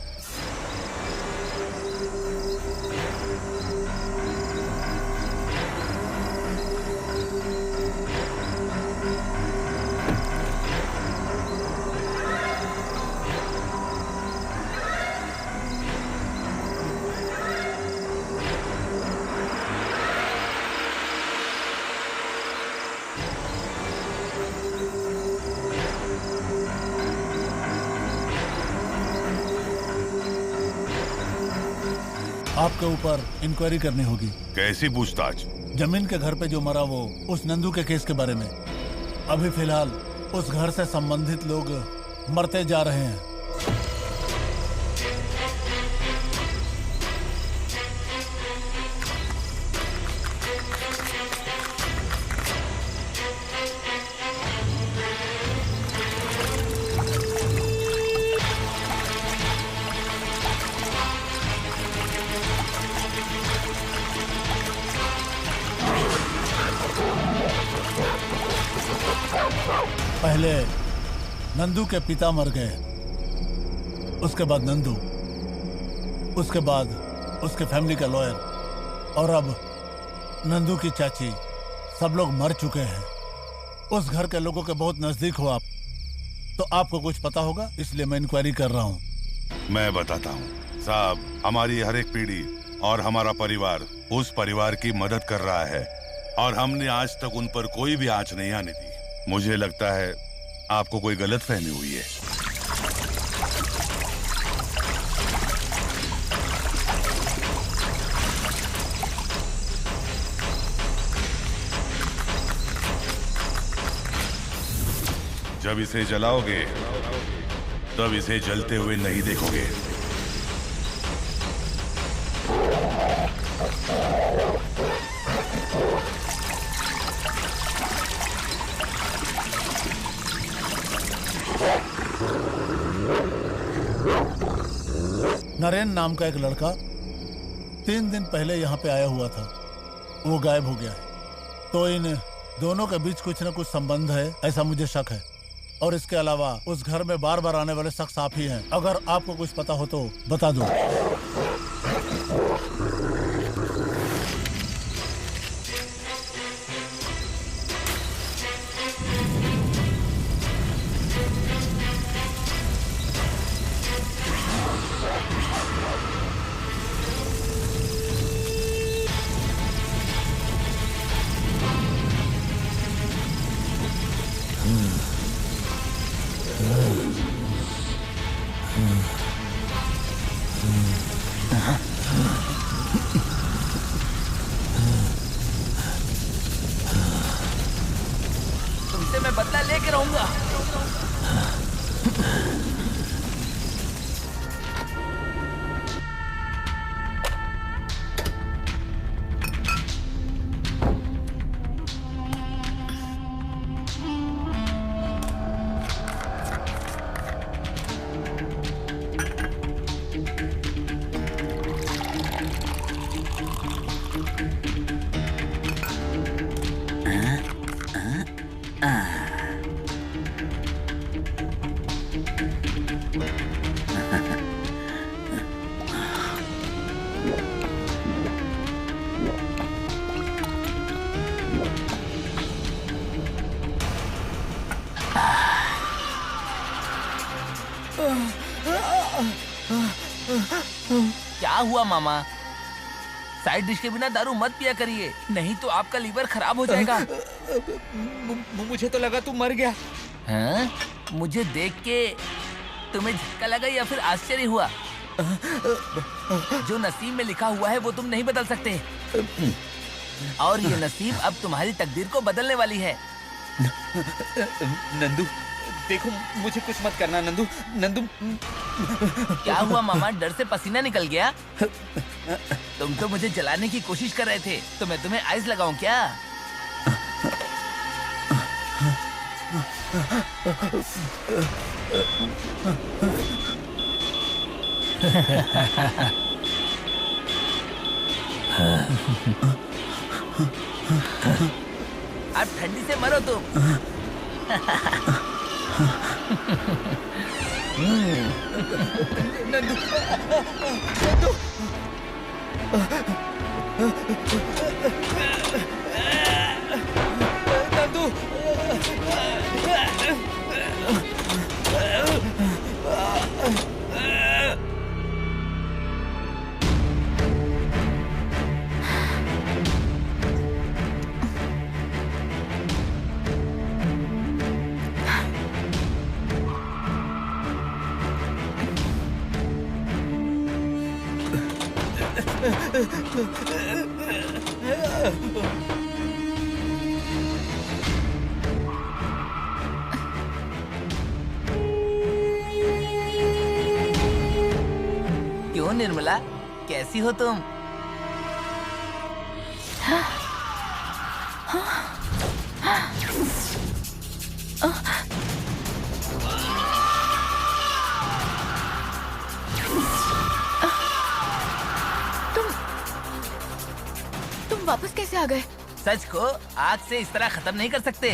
आपके ऊपर इंक्वायरी करनी होगी। कैसी पूछताछ? जमीन के घर पे जो मरा वो उस नंदू के केस के बारे में। अभी फिलहाल उस घर से संबंधित लोग मरते जा रहे हैं। पहले नंदू के पिता मर गए, उसके बाद नंदू, उसके बाद उसके फैमिली का लॉयर, और अब नंदू की चाची। सब लोग मर चुके हैं। उस घर के लोगों के बहुत नजदीक हो आप, तो आपको कुछ पता होगा, इसलिए मैं इंक्वायरी कर रहा हूँ। मैं बताता हूँ साहब, हमारी हर एक पीढ़ी और हमारा परिवार उस परिवार की मदद कर रहा है, और हमने आज तक उन पर कोई भी आंच नहीं आने दी। मुझे लगता है आपको कोई गलतफहमी हुई है। जब इसे जलाओगे तब इसे जलते हुए नहीं देखोगे। नरेन नाम का एक लड़का 3 दिन पहले यहाँ पे आया हुआ था, वो गायब हो गया है। तो इन दोनों के बीच कुछ न कुछ संबंध है, ऐसा मुझे शक है। और इसके अलावा उस घर में बार बार आने वाले शख्स आप ही हैं। अगर आपको कुछ पता हो तो बता दो। तुमसे मैं बदला ले के रहूंगा। क्या हुआ मामा? साइड डिश के बिना दारू मत पिया करिए, नहीं तो आपका लीवर खराब हो जाएगा। मुझे तो लगा तू मर गया। हाँ? मुझे देख के तुम्हें झटका लगा या फिर आश्चर्य हुआ? जो नसीब में लिखा हुआ है वो तुम नहीं बदल सकते, और ये नसीब अब तुम्हारी तकदीर को बदलने वाली है। नंदू देखो, मुझे कुछ मत करना नंदू। नंदू क्या हुआ मामा, डर से पसीना निकल गया? तुम तो मुझे जलाने की कोशिश कर रहे थे, तो मैं तुम्हें आइस लगाऊं क्या? अब ठंडी से मरो तुम। नंदू नंदू क्यों निर्मला, कैसी हो तुम? तुम वापस कैसे आ गए? सच को आग से इस तरह खत्म नहीं कर सकते।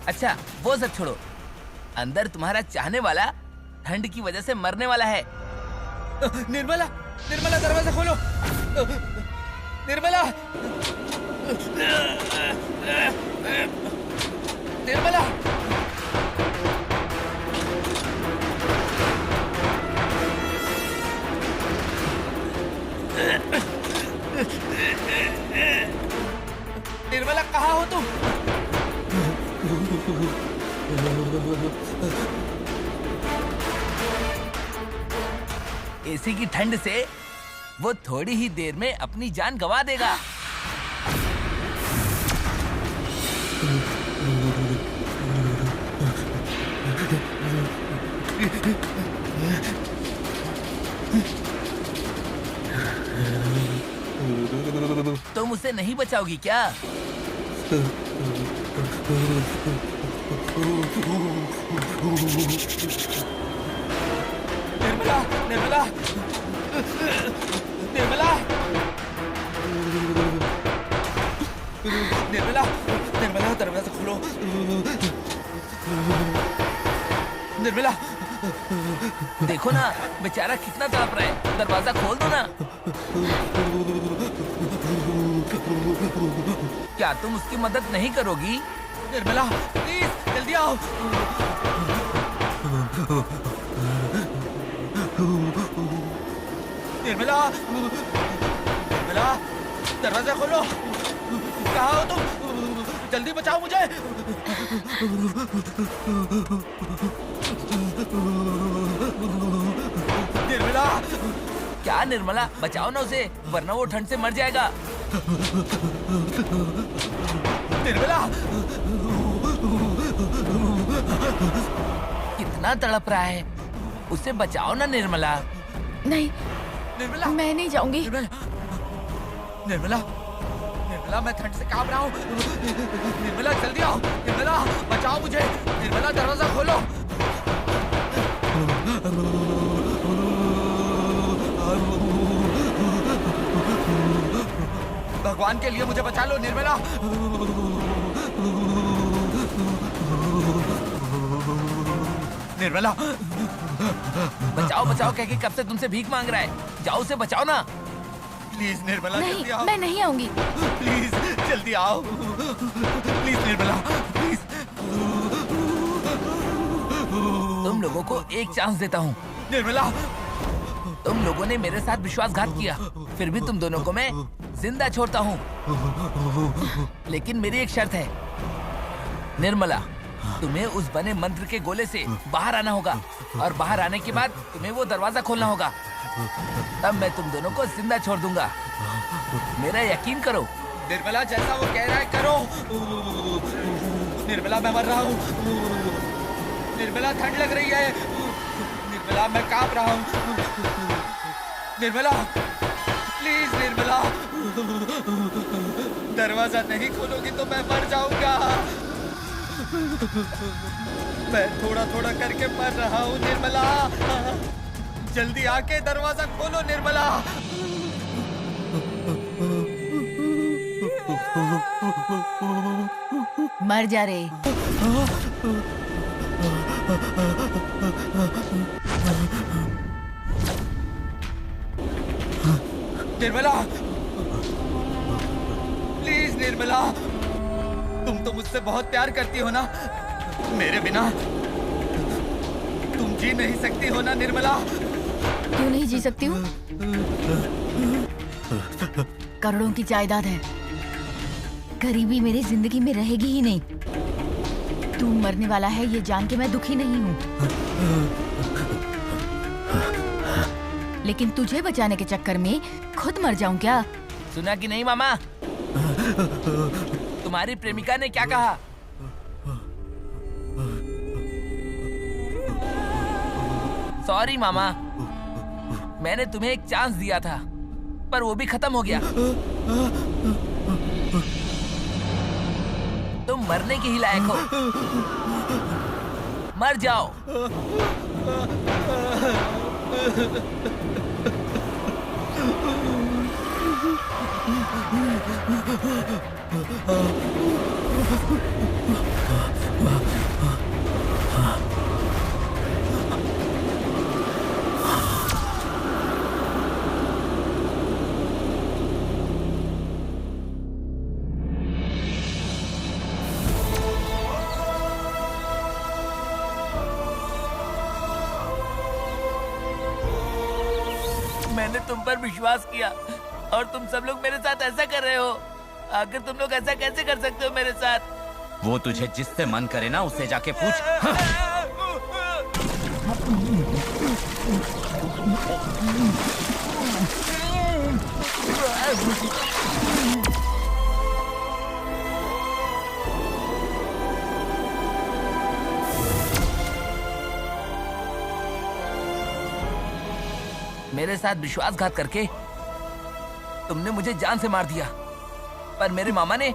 अच्छा वो सब छोड़ो, अंदर तुम्हारा चाहने वाला ठंड की वजह से मरने वाला है। निर्मला, निर्मला दरवाजा खोलो। निर्मला, निर्मला, निर्मला कहाँ हो तुम? एसी की ठंड से वो थोड़ी ही देर में अपनी जान गंवा देगा। तुम उसे नहीं बचाओगी क्या? निर्मला, निर्मला, निर्मला, निर्मला, निर्मला दरवाजा खोलो। निर्मला, देखो ना बेचारा कितना तड़प रहा है, दरवाजा खोल दो ना। क्या तुम उसकी मदद नहीं करोगी? निर्मला प्लीज जल्दी आओ। निर्मला, निर्मला दरवाजा खोलो। कहाँ हो तुम? जल्दी बचाओ मुझे। निर्मला, क्या निर्मला, बचाओ ना उसे, वरना वो ठंड से मर जाएगा। निर्मला कितना तड़प रहा है, उसे बचाओ ना निर्मला। नहीं निर्मला, मैं नहीं जाऊंगी। निर्मला, निर्मला मैं ठंड से कांप रहा हूँ। निर्मला जल्दी आओ, निर्मला बचाओ मुझे। निर्मला दरवाजा खोलो। भगवान के लिए मुझे बचा लो निर्मला। निर्मला बचाओ बचाओ कह के कब से तुमसे भीख मांग रहा है, जाओ उसे बचाओ ना प्लीज। निर्मला नहीं, जल्दी आओ। मैं नहीं आऊंगी। प्लीज जल्दी आओ प्लीज निर्मला प्लीज। तुम लोगों को एक चांस देता हूँ निर्मला। तुम लोगों ने मेरे साथ विश्वासघात किया, फिर भी तुम दोनों को मैं जिंदा छोड़ता हूँ, लेकिन मेरी एक शर्त है निर्मला, तुम्हें उस बने मंत्र के गोले से बाहर आना होगा और बाहर आने के बाद तुम्हें वो दरवाजा खोलना होगा, तब मैं तुम दोनों को जिंदा छोड़ दूंगा। मेरा यकीन करो। निर्मला जैसा वो कह रहा है करो। निर्मला मैं मर रहा हूँ। निर्मला ठंड लग रही है। निर्मला मैं कांप रहा हूँ। निर्मला प्लीज निर्मला, दरवाजा नहीं खोलोगी तो मैं मर जाऊंगा। मैं थोड़ा थोड़ा करके मर रहा हूँ निर्मला, जल्दी आके दरवाजा खोलो निर्मला। मर जा रे। निर्मला प्लीज निर्मला, तुम तो मुझसे बहुत प्यार करती हो ना, मेरे बिना तुम जी नहीं सकती हो ना निर्मला। क्यों नहीं जी सकती हूँ? करोड़ों की जायदाद है, गरीबी मेरी जिंदगी में रहेगी ही नहीं। तू मरने वाला है ये जान के मैं दुखी नहीं हूँ, लेकिन तुझे बचाने के चक्कर में खुद मर जाऊं क्या? सुना कि नहीं मामा, तुम्हारी प्रेमिका ने क्या कहा? सॉरी मामा, मैंने तुम्हें एक चांस दिया था, पर वो भी खत्म हो गया। तुम मरने के ही लायक हो, मर जाओ। मैंने तुम पर विश्वास किया और तुम सब लोग मेरे साथ ऐसा कर रहे हो। आखिर तुम लोग ऐसा कैसे कर सकते हो मेरे साथ? वो तुझे जिससे मन करे ना उससे जाके पूछ। हाँ। मेरे साथ विश्वासघात करके तुमने मुझे जान से मार दिया, पर मेरे मामा ने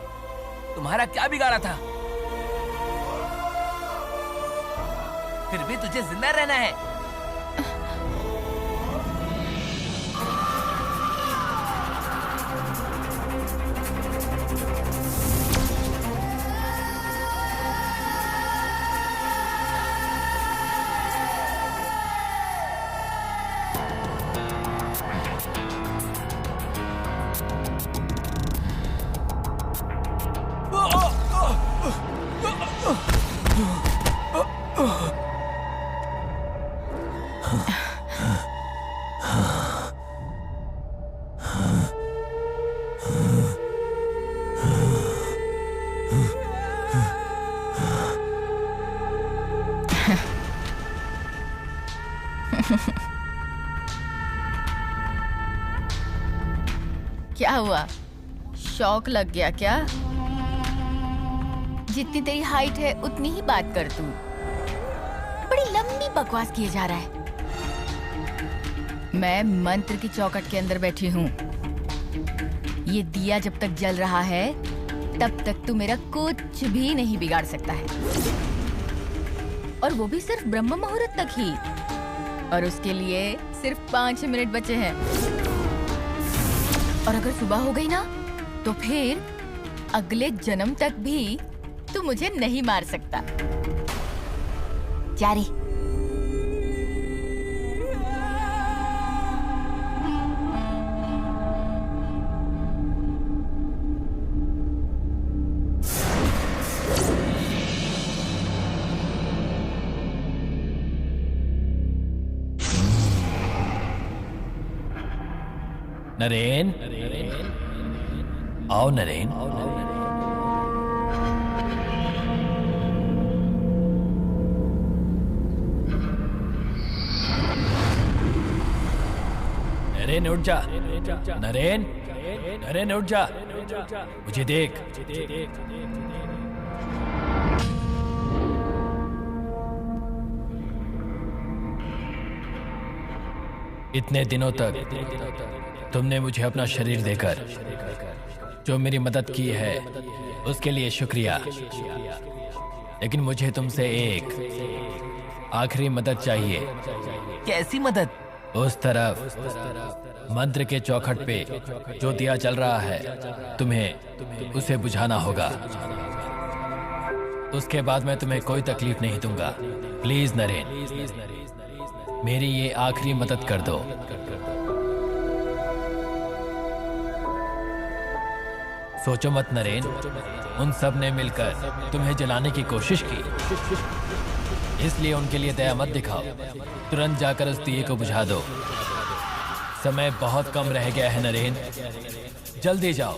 तुम्हारा क्या बिगाड़ा था? फिर भी तुझे जिंदा रहना है। क्या हुआ? शौक लग गया क्या? जितनी तेरी हाइट है उतनी ही बात कर तू। बड़ी लंबी बकवास किए जा रहा है। मैं मंत्र की चौखट के अंदर बैठी हूँ। ये दिया जब तक जल रहा है तब तक तू मेरा कुछ भी नहीं बिगाड़ सकता है, और वो भी सिर्फ ब्रह्म मुहूर्त तक ही। और उसके लिए सिर्फ 5 मिनट बचे हैं। और अगर सुबह हो गई ना तो फिर अगले जन्म तक भी तू मुझे नहीं मार सकता। जारी। नरेन, आओ नरेन। नरेन उठ जा। नरेन, नरेन उठ जा। मुझे देख। इतने दिनों तक तुमने मुझे अपना शरीर देकर जो मेरी मदद की है उसके लिए शुक्रिया। लेकिन मुझे तुमसे एक आखिरी मदद चाहिए। कैसी मदद? उस तरफ मंत्र के चौखट पे जो दिया चल रहा है तुम्हें उसे बुझाना होगा। उसके बाद मैं तुम्हें कोई तकलीफ नहीं दूंगा। प्लीज नरेन, मेरी ये आखिरी मदद कर दो। सोचो मत नरेन, उन सब ने मिलकर तुम्हें जलाने की कोशिश की, इसलिए उनके लिए दया मत दिखाओ। तुरंत जाकर उस दिए को बुझा दो। समय बहुत कम रह गया है नरेन, जल्दी जाओ।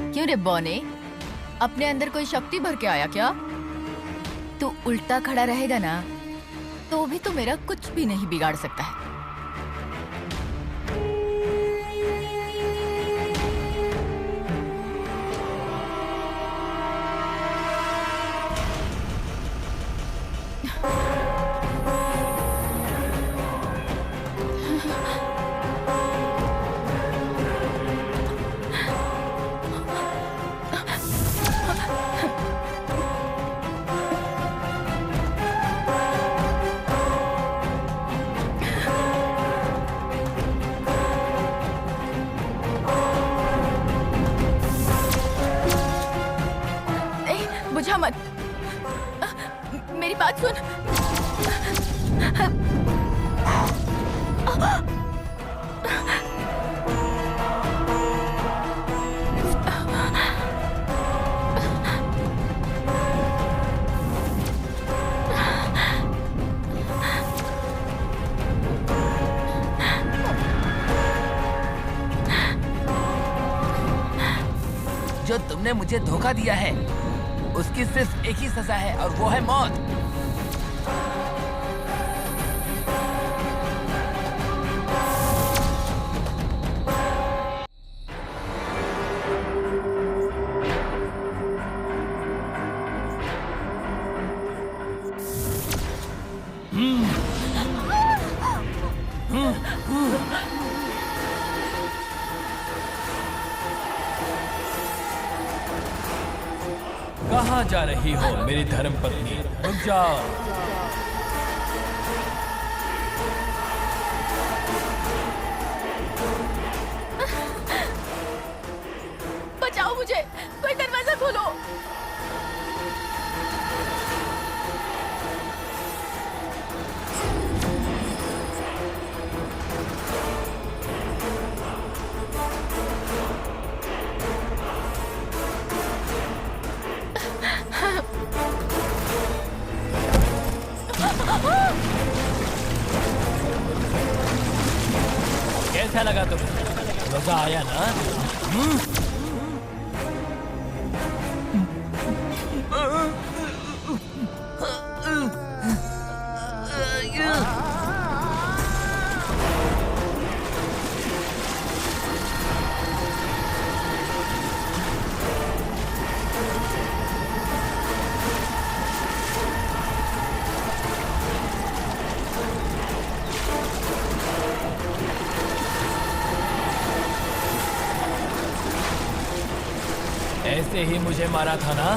क्यों रे बौने, अपने अंदर कोई शक्ति भर के आया क्या? तू उल्टा खड़ा रहेगा ना तो भी तो मेरा कुछ भी नहीं बिगाड़ सकता है। बुझा मत, मेरी बात सुन। जो तुमने मुझे धोखा दिया है उसकी सिर्फ एक ही सजा है और वो है मौत। कहाँ जा रही हो मेरी धर्म पत्नी? रुक जाओ। बचाओ मुझे, कोई दरवाजा खोलो। मजा आया ना? ऐसे ही मुझे मारा था ना?